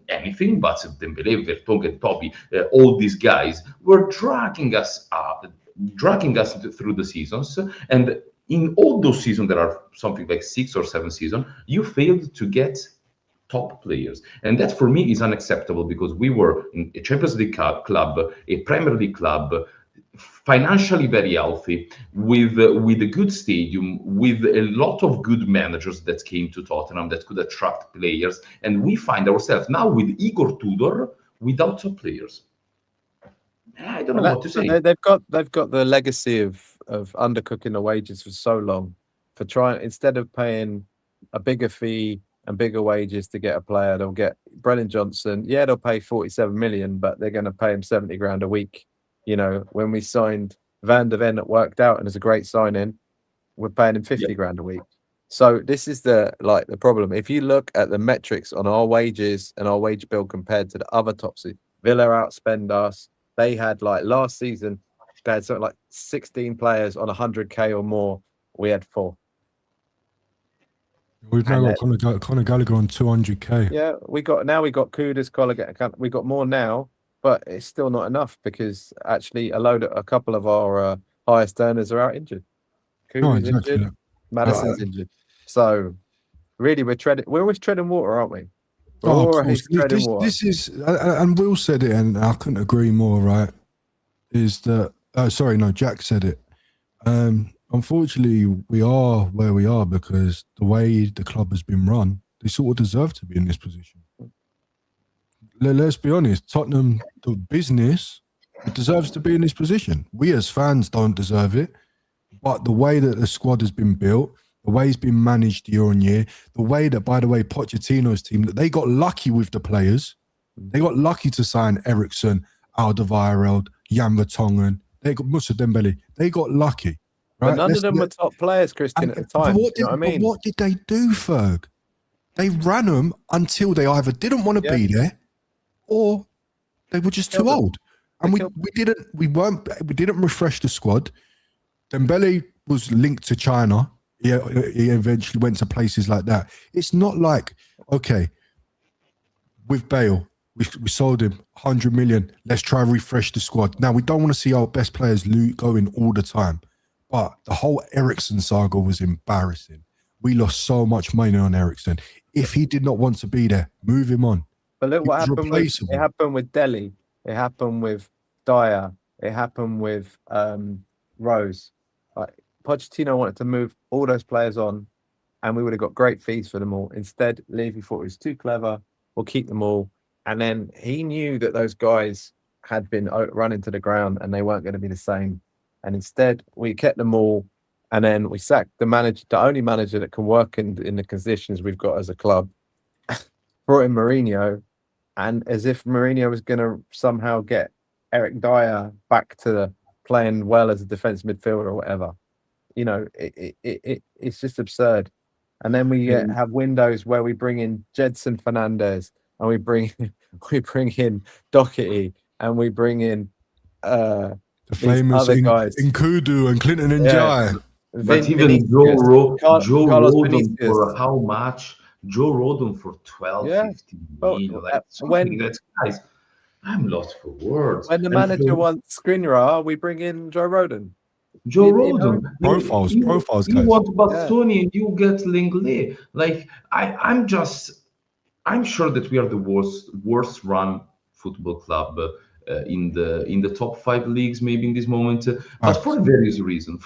anything, but Dembele, Vertonghen, Toby, all these guys were dragging us through the seasons. And in all those seasons, there are something like 6 or 7 seasons, you failed to get top players. And that for me is unacceptable because we were in a Champions League club, a Premier League club, financially very healthy, with a good stadium, with a lot of good managers that came to Tottenham that could attract players. And we find ourselves now with Igor Tudor without top players. I don't know what to say. They've got the legacy of undercooking the wages for so long, for trying, instead of paying a bigger fee and bigger wages to get a player, they'll get Brennan Johnson. Yeah, they'll pay 47 million, but they're going to pay him 70 grand a week. You know, when we signed Van der Ven, it worked out and it's a great signing. We're paying him 50 grand a week. So this is the problem. If you look at the metrics on our wages and our wage bill compared to the other top seed, Villa outspend us. They had, like, last season, they had something like 16 players on 100k or more. We had 4. We've now got Conor Gallagher on 200k. Yeah, we got Kudus, Gallagher. We got more now, but it's still not enough because actually a couple of our highest earners are out injured. Kudus injured, Madison's injured. So really, we're always treading water, aren't we? This is, and Will said it, and I couldn't agree more, right? Is that, Jack said it. Unfortunately, we are where we are because the way the club has been run, they sort of deserve to be in this position. Let's be honest, Tottenham, the business, it deserves to be in this position. We as fans don't deserve it, but the way that the squad has been built, the way it's been managed year on year, the way that, by the way, Pochettino's team, that they got lucky with the players. They got lucky to sign Eriksen, Alderweireld, Jan Vertonghen. They got Moussa Dembele. They got lucky. Right? But none of them were top players, Christian, at the time. But what did they do, Ferg? They ran them until they either didn't want to be there or they were just too old. And we didn't refresh the squad. Dembele was linked to China. He eventually went to places like that. It's not like, okay, with Bale, we sold him 100 million. Let's try and refresh the squad. Now, we don't want to see our best players going all the time. But the whole Eriksen saga was embarrassing. We lost so much money on Eriksen. If he did not want to be there, move him on. But look what happened. It happened with Delhi. It happened with Dyer. It happened with Rose. Pochettino wanted to move all those players on, and we would have got great fees for them all. Instead, Levy thought it was too clever. We'll keep them all. And then he knew that those guys had been run into the ground and they weren't going to be the same. And instead, we kept them all, and then we sacked the manager, the only manager that can work in the conditions we've got as a club. Brought in Mourinho, and as if Mourinho was going to somehow get Eric Dyer back to playing well as a defensive midfielder or whatever. You know, it's just absurd. And then we have windows where we bring in Jedson Fernandez, and we bring in Doherty, and we bring in the famous other guys, Nkudu and Clinton and Jai. But even Vinicius, Joe Carlos Rodon Vinicius. for how much? Joe Rodon for 12, 15 million. Like something that, guys, I'm lost for words. When the manager wants Skriniar, we bring in Joe Rodon. Joe Rodon. Profiles, you guys. want Bastoni and you get Lenglet. Like I'm sure that we are the worst run football club in the top 5 leagues maybe in this moment, but for a various reason,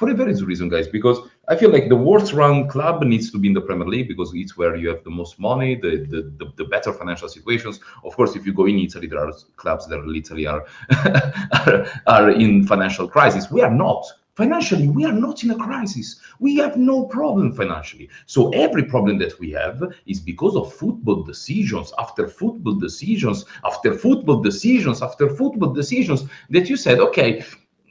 guys, because I feel like the worst run club needs to be in the Premier League because it's where you have the most money, the better financial situations. Of course, if you go in Italy, there are clubs that literally are in financial crisis. We are not. Financially, we are not in a crisis. We have no problem financially. So every problem that we have is because of football decisions after football decisions after football decisions after football decisions that you said, okay,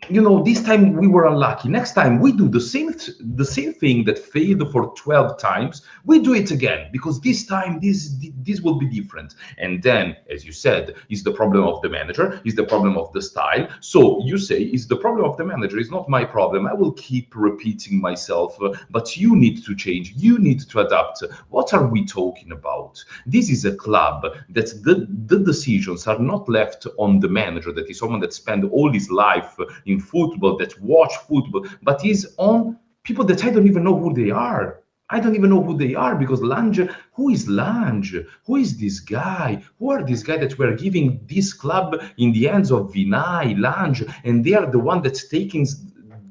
you know, this time we were unlucky. Next time we do the same thing that failed for 12 times. We do it again because this time this will be different. And then, as you said, is the problem of the manager, is the problem of the style. So you say, is the problem of the manager? It's not my problem. I will keep repeating myself, but you need to change. You need to adapt. What are we talking about? This is a club that the decisions are not left on the manager, that is someone that spent all his life in football, that watch football, but is on people that I don't even know who they are. I don't even know who they are because Lange, who is Lange? Who is this guy? Who are these guys that were giving this club in the hands of Vinay, Lange, and they are the one that's taking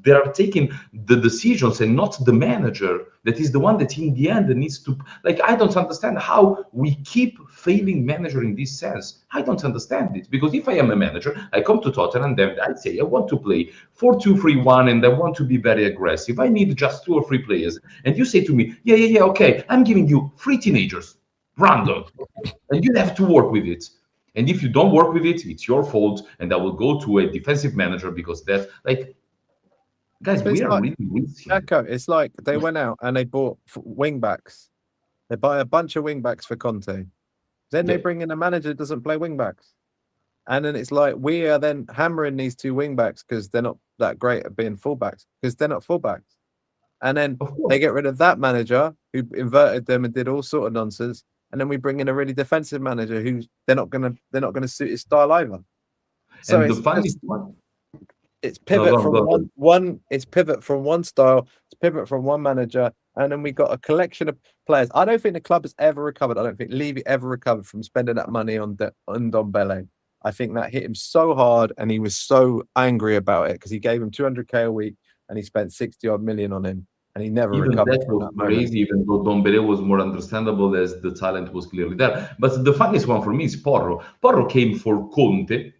the decisions and not the manager. That is the one that in the end needs to, like, I don't understand how we keep failing manager in this sense. I don't understand it because if I am a manager, I come to Tottenham and I say I want to play 4-2-3-1 and I want to be very aggressive. I need just 2 or 3 players. And you say to me, yeah, okay, I'm giving you 3 teenagers, random, and you have to work with it. And if you don't work with it, it's your fault. And I will go to a defensive manager because that's like, guys, we are really risky. It's like they went out and they bought wing backs. They buy a bunch of wing backs for Conte. Then they bring in a manager that doesn't play wing backs. And then it's like we are then hammering these 2 wing backs because they're not that great at being fullbacks, because they're not fullbacks. And then they get rid of that manager who inverted them and did all sort of nonsense. And then we bring in a really defensive manager who they're not gonna suit his style either. So and it's the funniest one. It's pivot from one. It's pivot from one style. It's pivot from one manager, and then we got a collection of players. I don't think the club has ever recovered. I don't think Levy ever recovered from spending that money on Ndombele. I think that hit him so hard, and he was so angry about it because he gave him 200k a week, and he spent 60 odd million on him, and he never recovered from that moment. Crazy, even though Ndombele was more understandable as the talent was clearly there. But the funniest one for me is Porro. Porro came for Conte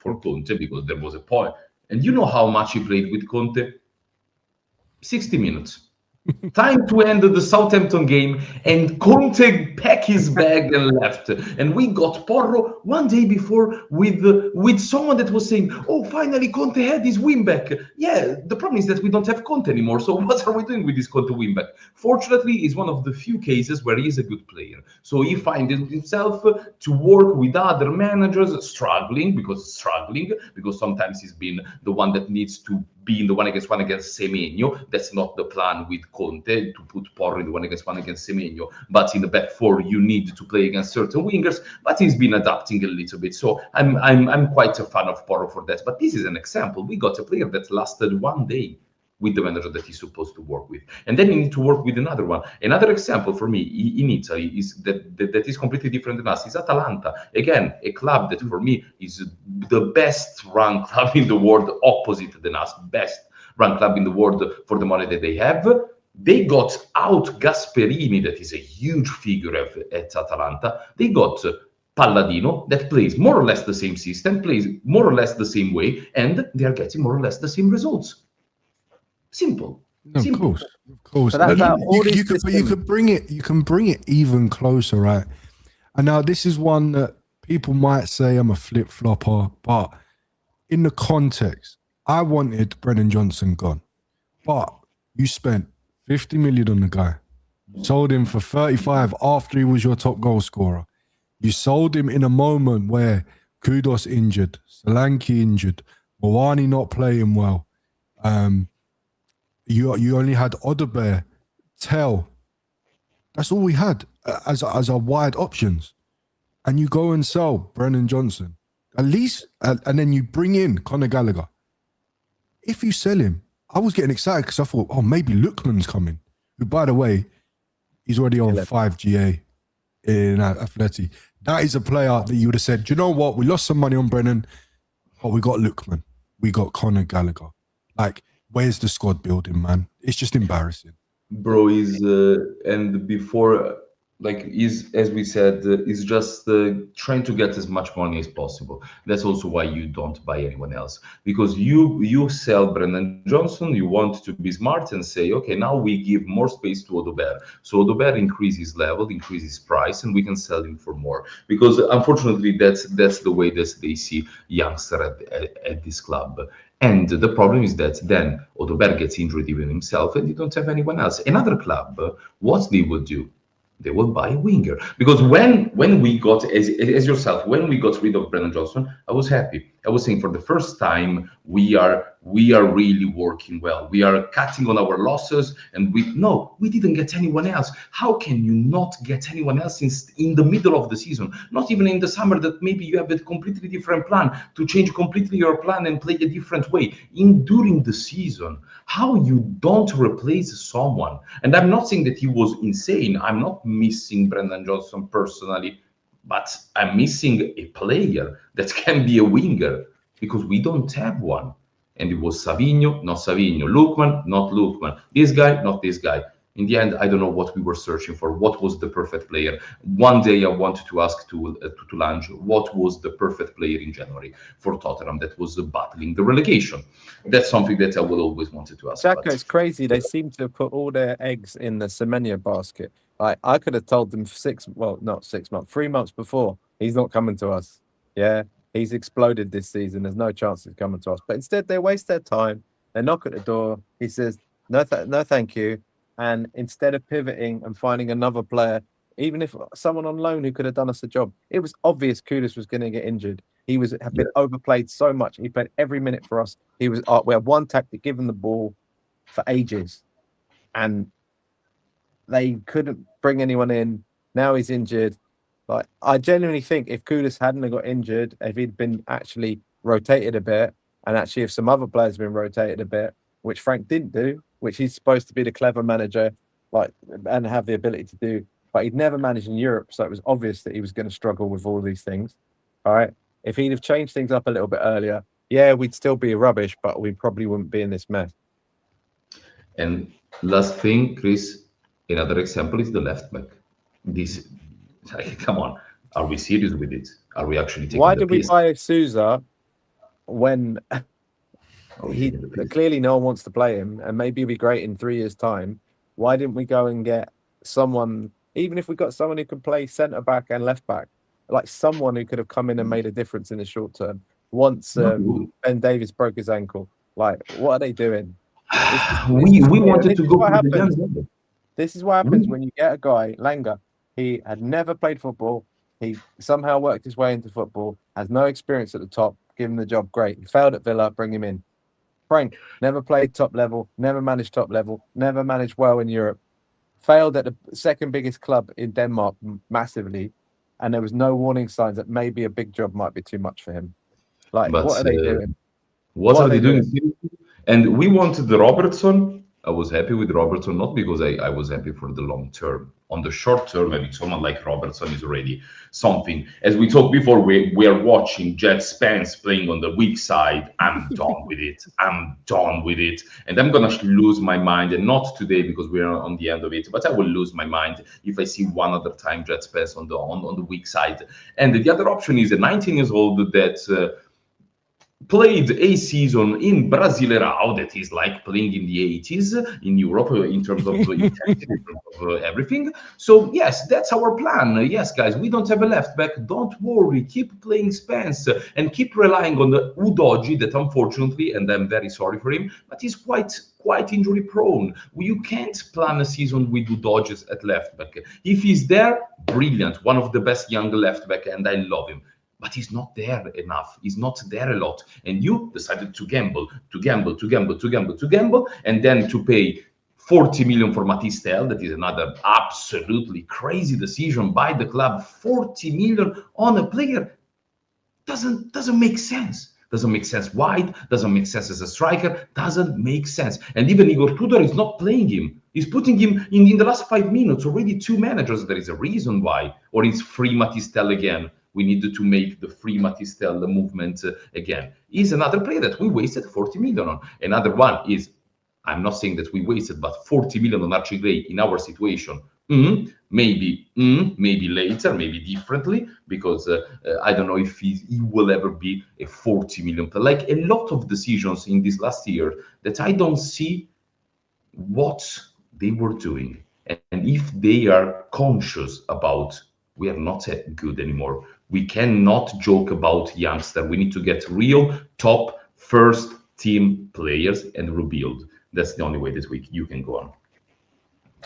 because there was a point. And you know how much he played with Conte? 60 minutes. Time to end the Southampton game, and Conte packed his bag and left. And we got Porro one day before with someone that was saying, "Oh, finally Conte had his win back." Yeah, the problem is that we don't have Conte anymore. So what are we doing with this Conte win back? Fortunately, it's one of the few cases where he is a good player. So he finds himself to work with other managers, struggling because sometimes he's been the one that needs to be in the 1-against-1 against Semenyo. That's not the plan with Conte, to put Porro in the 1-against-1 against Semenyo. But in the back 4, you need to play against certain wingers. But he's been adapting a little bit. So I'm quite a fan of Porro for that. But this is an example. We got a player that lasted 1 day with the manager that he's supposed to work with, and then you need to work with another one. Another example for me in Italy is that is completely different than us. Is Atalanta, again, a club that for me is the best run club in the world, opposite than us, best run club in the world for the money that they have. They got out Gasperini, that is a huge figure at Atalanta. They got Palladino that plays more or less the same system, plays more or less the same way, and they are getting more or less the same results. Simple. No, of Simple. course, of course. But that's And how all these but you could bring it. You can bring it even closer, right? And now this is one that people might say I'm a flip flopper, but in the context, I wanted Brennan Johnson gone, but you spent 50 million on the guy. You sold him for 35 after he was your top goal scorer. You sold him in a moment where Kudos injured, Solanke injured, Moani not playing well. You only had Odebear, Tell. That's all we had as our wide options. And you go and sell Brennan Johnson. At least, and then you bring in Conor Gallagher. If you sell him, I was getting excited because I thought, oh, maybe Lookman's coming. Who, by the way, he's already on 5 GA in Atleti. That is a player that you would have said, do you know what? We lost some money on Brennan, but we got Lookman. We got Conor Gallagher. Like, where's the squad building, man? It's just embarrassing. Bro, is and before, like, is, as we said, is just trying to get as much money as possible. That's also why you don't buy anyone else, because you sell Brennan Johnson. You want to be smart and say, okay, now we give more space to Odebear, so Odebear increases level, increases price, and we can sell him for more. Because unfortunately, that's the way that they see youngster at this club. And the problem is that then Odeberg gets injured even himself, and you don't have anyone else. Another club, what they would do? They will buy a winger. Because when we got, as yourself, when we got rid of Brennan Johnson, I was happy. I was saying, for the first time, we are really working well. We are cutting on our losses, and we didn't get anyone else. How can you not get anyone else in the middle of the season? Not even in the summer, that maybe you have a completely different plan, to change completely your plan and play a different way. During the season, how you don't replace someone? And I'm not saying that he was insane. I'm not missing Brendan Johnson personally, but I'm missing a player that can be a winger, because we don't have one. And it was Savigno, not Savigno, Lookman, not Lookman, this guy, not this guy. In the end, I don't know what we were searching for. What was the perfect player? One day I wanted to ask to Lange, what was the perfect player in January for Tottenham that was battling the relegation? That's something that I will always wanted to ask. Jacko, it's crazy. They seem to have put all their eggs in the Semenyo basket. Like, I could have told them 3 months before, he's not coming to us. Yeah, he's exploded this season. There's no chance he's coming to us. But instead, they waste their time. They knock at the door. He says, no, thank you. And instead of pivoting and finding another player, even if someone on loan who could have done us a job, it was obvious Kudus was going to get injured. He had been overplayed so much. He played every minute for us. We had one tactic, give him the ball for ages, and they couldn't bring anyone in. Now he's injured. Like, I genuinely think if Kudus hadn't got injured, if he'd been actually rotated a bit, and actually if some other players had been rotated a bit, which Frank didn't do, which he's supposed to be the clever manager, like, and have the ability to do, but he'd never managed in Europe, so it was obvious that he was going to struggle with all these things. All right, if he'd have changed things up a little bit earlier, yeah, we'd still be rubbish, but we probably wouldn't be in this mess. And last thing, Chris, another example is the left back. This, come on, are we serious with it? Are we actually taking Why the did we piss? buy Sousa when he clearly no one wants to play him, and maybe he'll be great in 3 years' time? Why didn't we go and get someone, even if we got someone who could play centre back and left back, like someone who could have come in and made a difference in the short term? Once Ben Davies broke his ankle, like, what are they doing? We wanted to go for the young guy. This is what happens when you get a guy, Langer. He had never played football. He somehow worked his way into football, has no experience at the top. Give him the job, great. He failed at Villa, bring him in. Frank never played top level, never managed top level, never managed well in Europe. Failed at the second biggest club in Denmark massively, and there was no warning signs that maybe a big job might be too much for him. Like, But, what are they doing? What are they doing? And we wanted the Robertson, I was happy with Robertson, not because I was happy for the long term. On the short term, I mean, someone like Robertson is already something. As we talked before, we are watching Jet Spence playing on the weak side. I'm done with it. I'm done with it. And I'm going to lose my mind. And not today because we're on the end of it, but I will lose my mind if I see one other time Jet Spence on the weak side. And the other option is a 19 years old that played a season in Brasileirão that is like playing in the 80s in Europe in terms of intensity, in terms of everything. So yes, that's our plan. Yes, guys, we don't have a left back. Don't worry. Keep playing Spence and keep relying on the Udogie that unfortunately, and I'm very sorry for him, but he's quite injury prone. You can't plan a season with Udogie at left back. If he's there, brilliant. One of the best young left back, and I love him. But he's not there enough. He's not there a lot. And you decided to gamble, and then to pay 40 million for Matisse Tel. That is another absolutely crazy decision by the club. 40 million on a player doesn't make sense. Doesn't make sense wide, doesn't make sense as a striker, doesn't make sense. And even Igor Tudor is not playing him. He's putting him in the last 5 minutes, already 2 managers. There is a reason why. Or it's free Matisse Tel again. We needed to make the free Matisse Tel movement again. He's another player that we wasted 40 million on. Another one is, I'm not saying that we wasted, but 40 million on Archie Gray in our situation. Maybe later, maybe differently, because I don't know if he will ever be a 40 million player. Like a lot of decisions in this last year that I don't see what they were doing. And if they are conscious about, we are not good anymore. We cannot joke about youngster. We need to get real top first team players and rebuild. That's the only way that you can go on.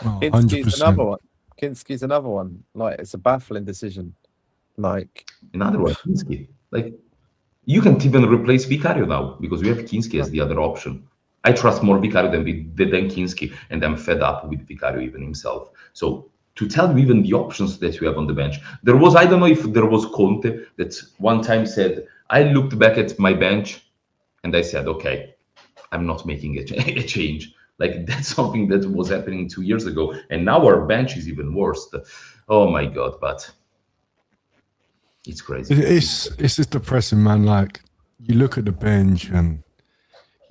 Oh, Kinski's 100%. another one. Kinski's another one. Like, it's a baffling decision. Like, another one, Kinski. Like, you can't even replace Vicario now because we have Kinski as the other option. I trust more Vicario than Kinski, and I'm fed up with Vicario even himself. So to tell you even the options that you have on the bench, there was, I don't know if there was Conte that one time said, I looked back at my bench and I said, okay, I'm not making a change. Like, that's something that was happening 2 years ago, and now our bench is even worse. Oh my God, but it's crazy. It's just depressing, man. Like, you look at the bench and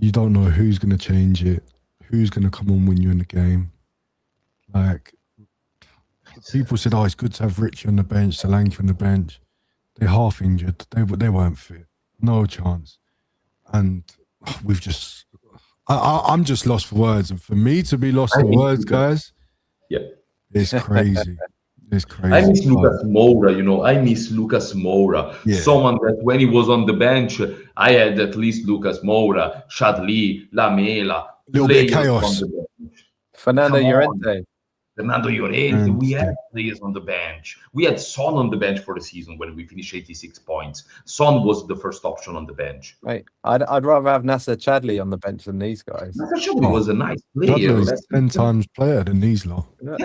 you don't know who's going to change it, who's going to come on when you're in the game. Like, people said, oh, it's good to have Richie on the bench, Solanke on the bench. They're half injured. They weren't fit. No chance. And we've just... I'm just lost for words. And for me to be lost for words, guys, it's crazy. It's crazy. I miss Lucas Moura, I miss Lucas Moura. Yeah. Someone that when he was on the bench, I had at least Lucas Moura, Chadli, Lamela, Little bit of players chaos. on the bench. Fernando Come on. Llorente. Fernando Llorente, we had players on the bench. We had Son on the bench for the season when we finished 86 points. Son was the first option on the bench. Wait, I'd rather have Nasser Chadli on the bench than these guys. Nasser Chadli was a nice player. Chadli is 10 times player than these lot. He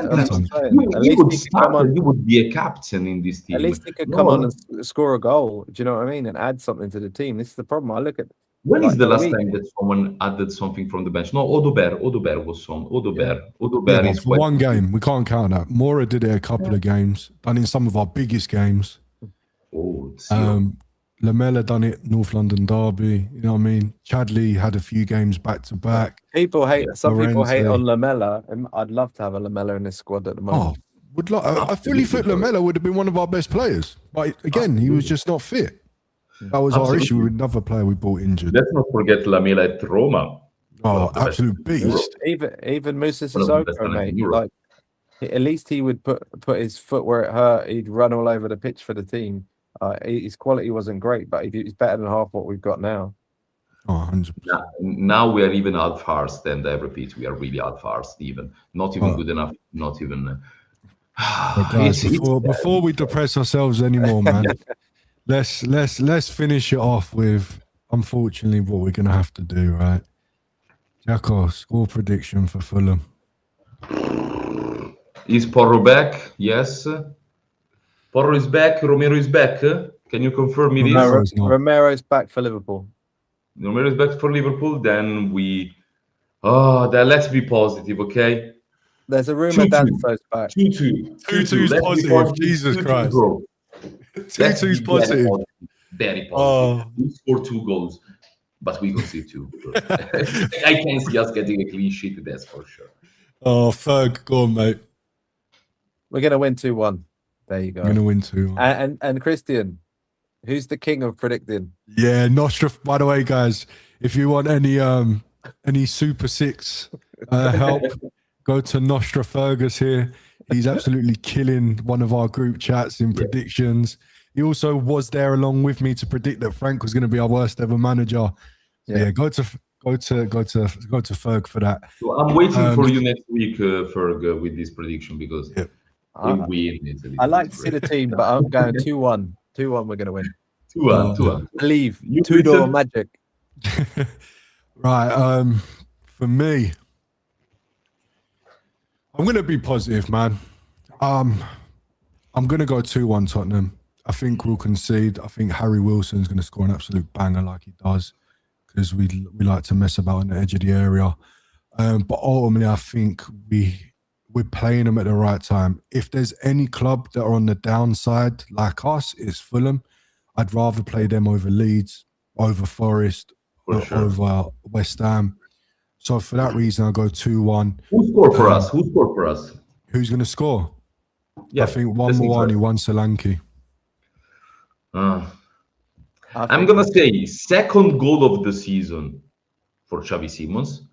would be a captain in this team. At least he could come on and score a goal. Do you know what I mean? And add something to the team. This is the problem. I look at. When is the last time that someone added something from the bench? No, Odobert was some. Odobert is for one game. We can't count that. Mora did it a couple of games, done in some of our biggest games. Lamela done it, North London Derby. You know what I mean? Chadli had a few games back to back. People hate on Lamela, and I'd love to have a Lamela in this squad at the moment. I fully fit Lamela would have been one of our best players. But again, he was just not fit. That was our issue with another player we bought injured. Let's not forget Lamela at Roma. Oh, absolute beast. Even Moussa Sissoko, mate. Like, at least he would put his foot where it hurt. He'd run all over the pitch for the team. His quality wasn't great, but he's better than half what we've got now. Oh, 100%. Now we are even out-farsed, and I repeat, we are really out-farsed even. Not even good enough, not even... guys, before we depress ourselves anymore, man, let's finish it off with, unfortunately, what we're going to have to do, right? Jacko, score prediction for Fulham. Is Porro back? Yes. Porro is back. Romero is back. Can you confirm it is? Romero's back for Liverpool. Romero is back for Liverpool. Then we Oh, then let's be positive, okay? There's a rumor 2-2. Danso's back. 2-2. 2-2. 2-2's Let's be positive. positive. Jesus 2-2 Christ. draw. Let's 2-2's be positive. Very positive. Oh. We score 2 goals, but we concede 2. I can see us getting a clean sheet, that's for sure. Oh, Ferg, go on, mate. We're gonna win 2-1. There you go. We're gonna win 2. And Christian, who's the king of predicting? Yeah, Nostra. By the way, guys, if you want any Super Six help, go to Nostra Fergus here. He's absolutely killing one of our group chats in predictions. He also was there along with me to predict that Frank was going to be our worst ever manager. So yeah, go to Ferg for that. So I'm waiting for you next week, Ferg, with this prediction because if we win, I like to see the team, but I'm going 2-1. 2-1, we're going to win. 2-1, 2-1. Believe. You Two-door magic. Right. For me, I'm going to be positive, man. I'm going to go 2-1 Tottenham. I think we'll concede. I think Harry Wilson's going to score an absolute banger like he does because we like to mess about on the edge of the area. But ultimately, I think we're playing them at the right time. If there's any club that are on the downside like us, it's Fulham. I'd rather play them over Leeds, over Forest, over West Ham. So for that reason, I'll go 2-1. Who scored for us? Who scored for us? Who's going to score? Yeah, I think one Moani, one Solanke. I'm going to say second goal of the season for Xavi Simons.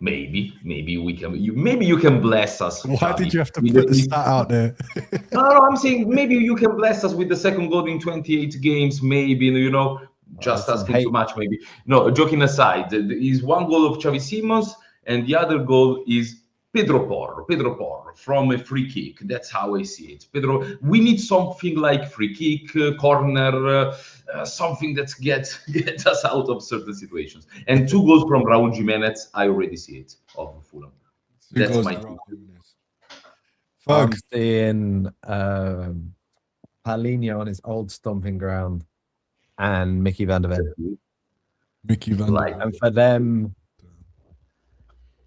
Maybe we can. Maybe you can bless us. Why Xavi, did you have to put the stat out there? No, I'm saying maybe you can bless us with the second goal in 28 games. Maybe just asking too much. Maybe no. Joking aside, is one goal of Xavi Simons, and the other goal is Pedro Porro from a free kick. That's how I see it. Pedro, we need something like free kick, corner, something that gets us out of certain situations. And 2 goals from Raul Jimenez, I already see it of Fulham. That's my team. I'm seeing Paulinho on his old stomping ground and Mickey van der Ven. And for them,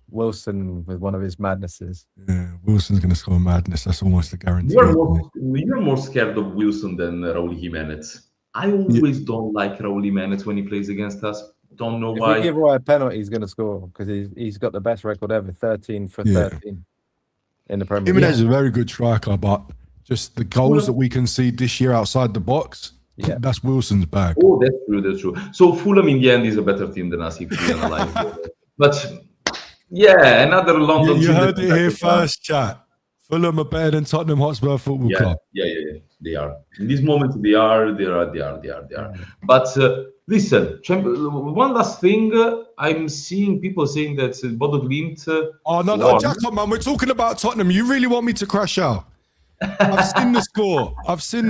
Wilson with one of his madnesses. Yeah, Wilson's going to score madness. That's almost a guarantee. You're more scared of Wilson than Raul Jimenez. I always don't like Raul Jimenez when he plays against us. Don't know why. If we give away a penalty, he's going to score because he's got the best record ever, 13 for 13 in the Premier League. Jimenez is a very good striker, but just the goals that we concede this year outside the box, that's Wilson's bag. Oh, that's true. So Fulham in the end is a better team than us if we analyze it. But yeah, another London. You heard it here first, chat. Fulham are better than Tottenham Hotspur Football Club. Yeah. They are. In this moment, they are. But listen, one last thing. I'm seeing people saying that Bodo Glimt. Oh no, Jacob, man, we're talking about Tottenham. You really want me to crash out? I've seen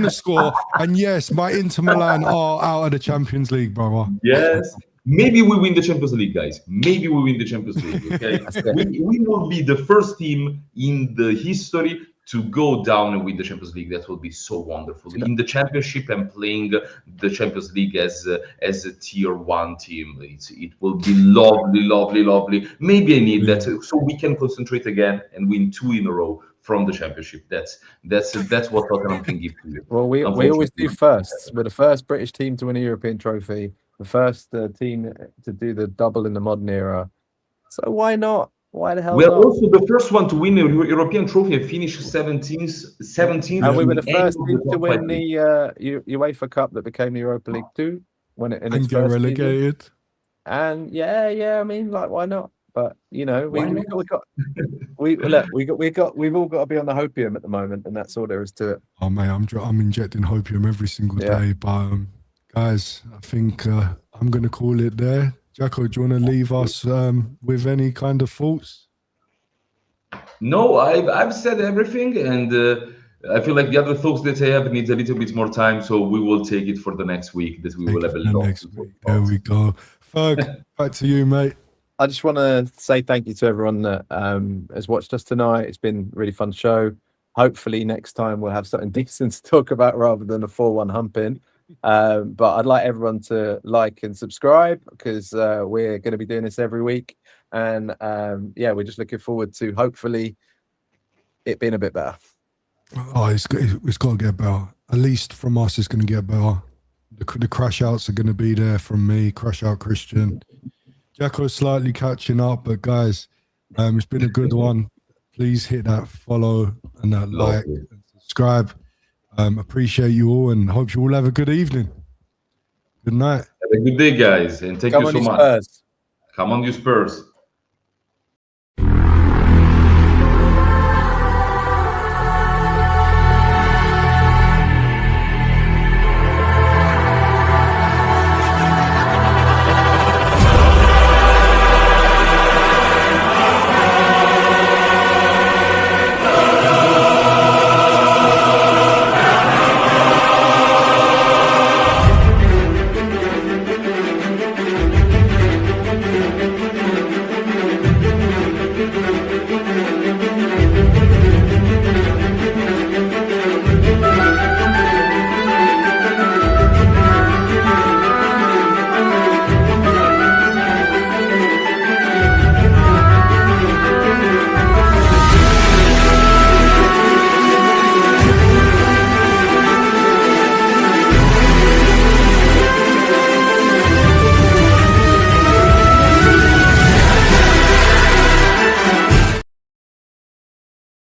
the score. And yes, my Inter Milan are out of the Champions League, brother. Yes. Maybe we win the Champions League, guys. Maybe we win the Champions League, okay? we will be the first team in the history to go down and win the Champions League. That will be so wonderful. In the Championship and playing the Champions League as a tier 1 team. It will be lovely. Maybe I need that so we can concentrate again and win 2 in a row from the Championship. That's what Tottenham can give to you. Well, we always do firsts. We're the first British team to win a European trophy. The first team to do the double in the modern era. So why not? Why the hell We're not? also the first one to win a European trophy and finish 17th. And we were the first team to win the UEFA Cup that became the Europa League 2 when it in its get first relegated. Season. And I mean, like, why not? But we've all got to be on the hopium at the moment, and that's all there is to it. Oh mate, I'm injecting hopium every single day, but guys, I think I'm going to call it there. Jacko, do you want to leave us with any kind of thoughts? No, I've said everything, and I feel like the other thoughts that I have needs a little bit more time, so we will take it for the next week. That we will have a lot. Next week. There we go. Ferg, back to you, mate. I just want to say thank you to everyone that has watched us tonight. It's been a really fun show. Hopefully next time we'll have something decent to talk about rather than a 4-1 humping. But I'd like everyone to like and subscribe because we're going to be doing this every week. And yeah, we're just looking forward to hopefully it being a bit better. Oh, it's got to get better. At least from us, it's going to get better. The crash outs are going to be there from me. Crash out Christian. Jacko's slightly catching up, but guys, it's been a good one. Please hit that follow and that like and subscribe. Appreciate you all and hope you all have a good evening. Good night. Have a good day, guys, and thank Come you on, so you much. Spurs. Come on, you Spurs.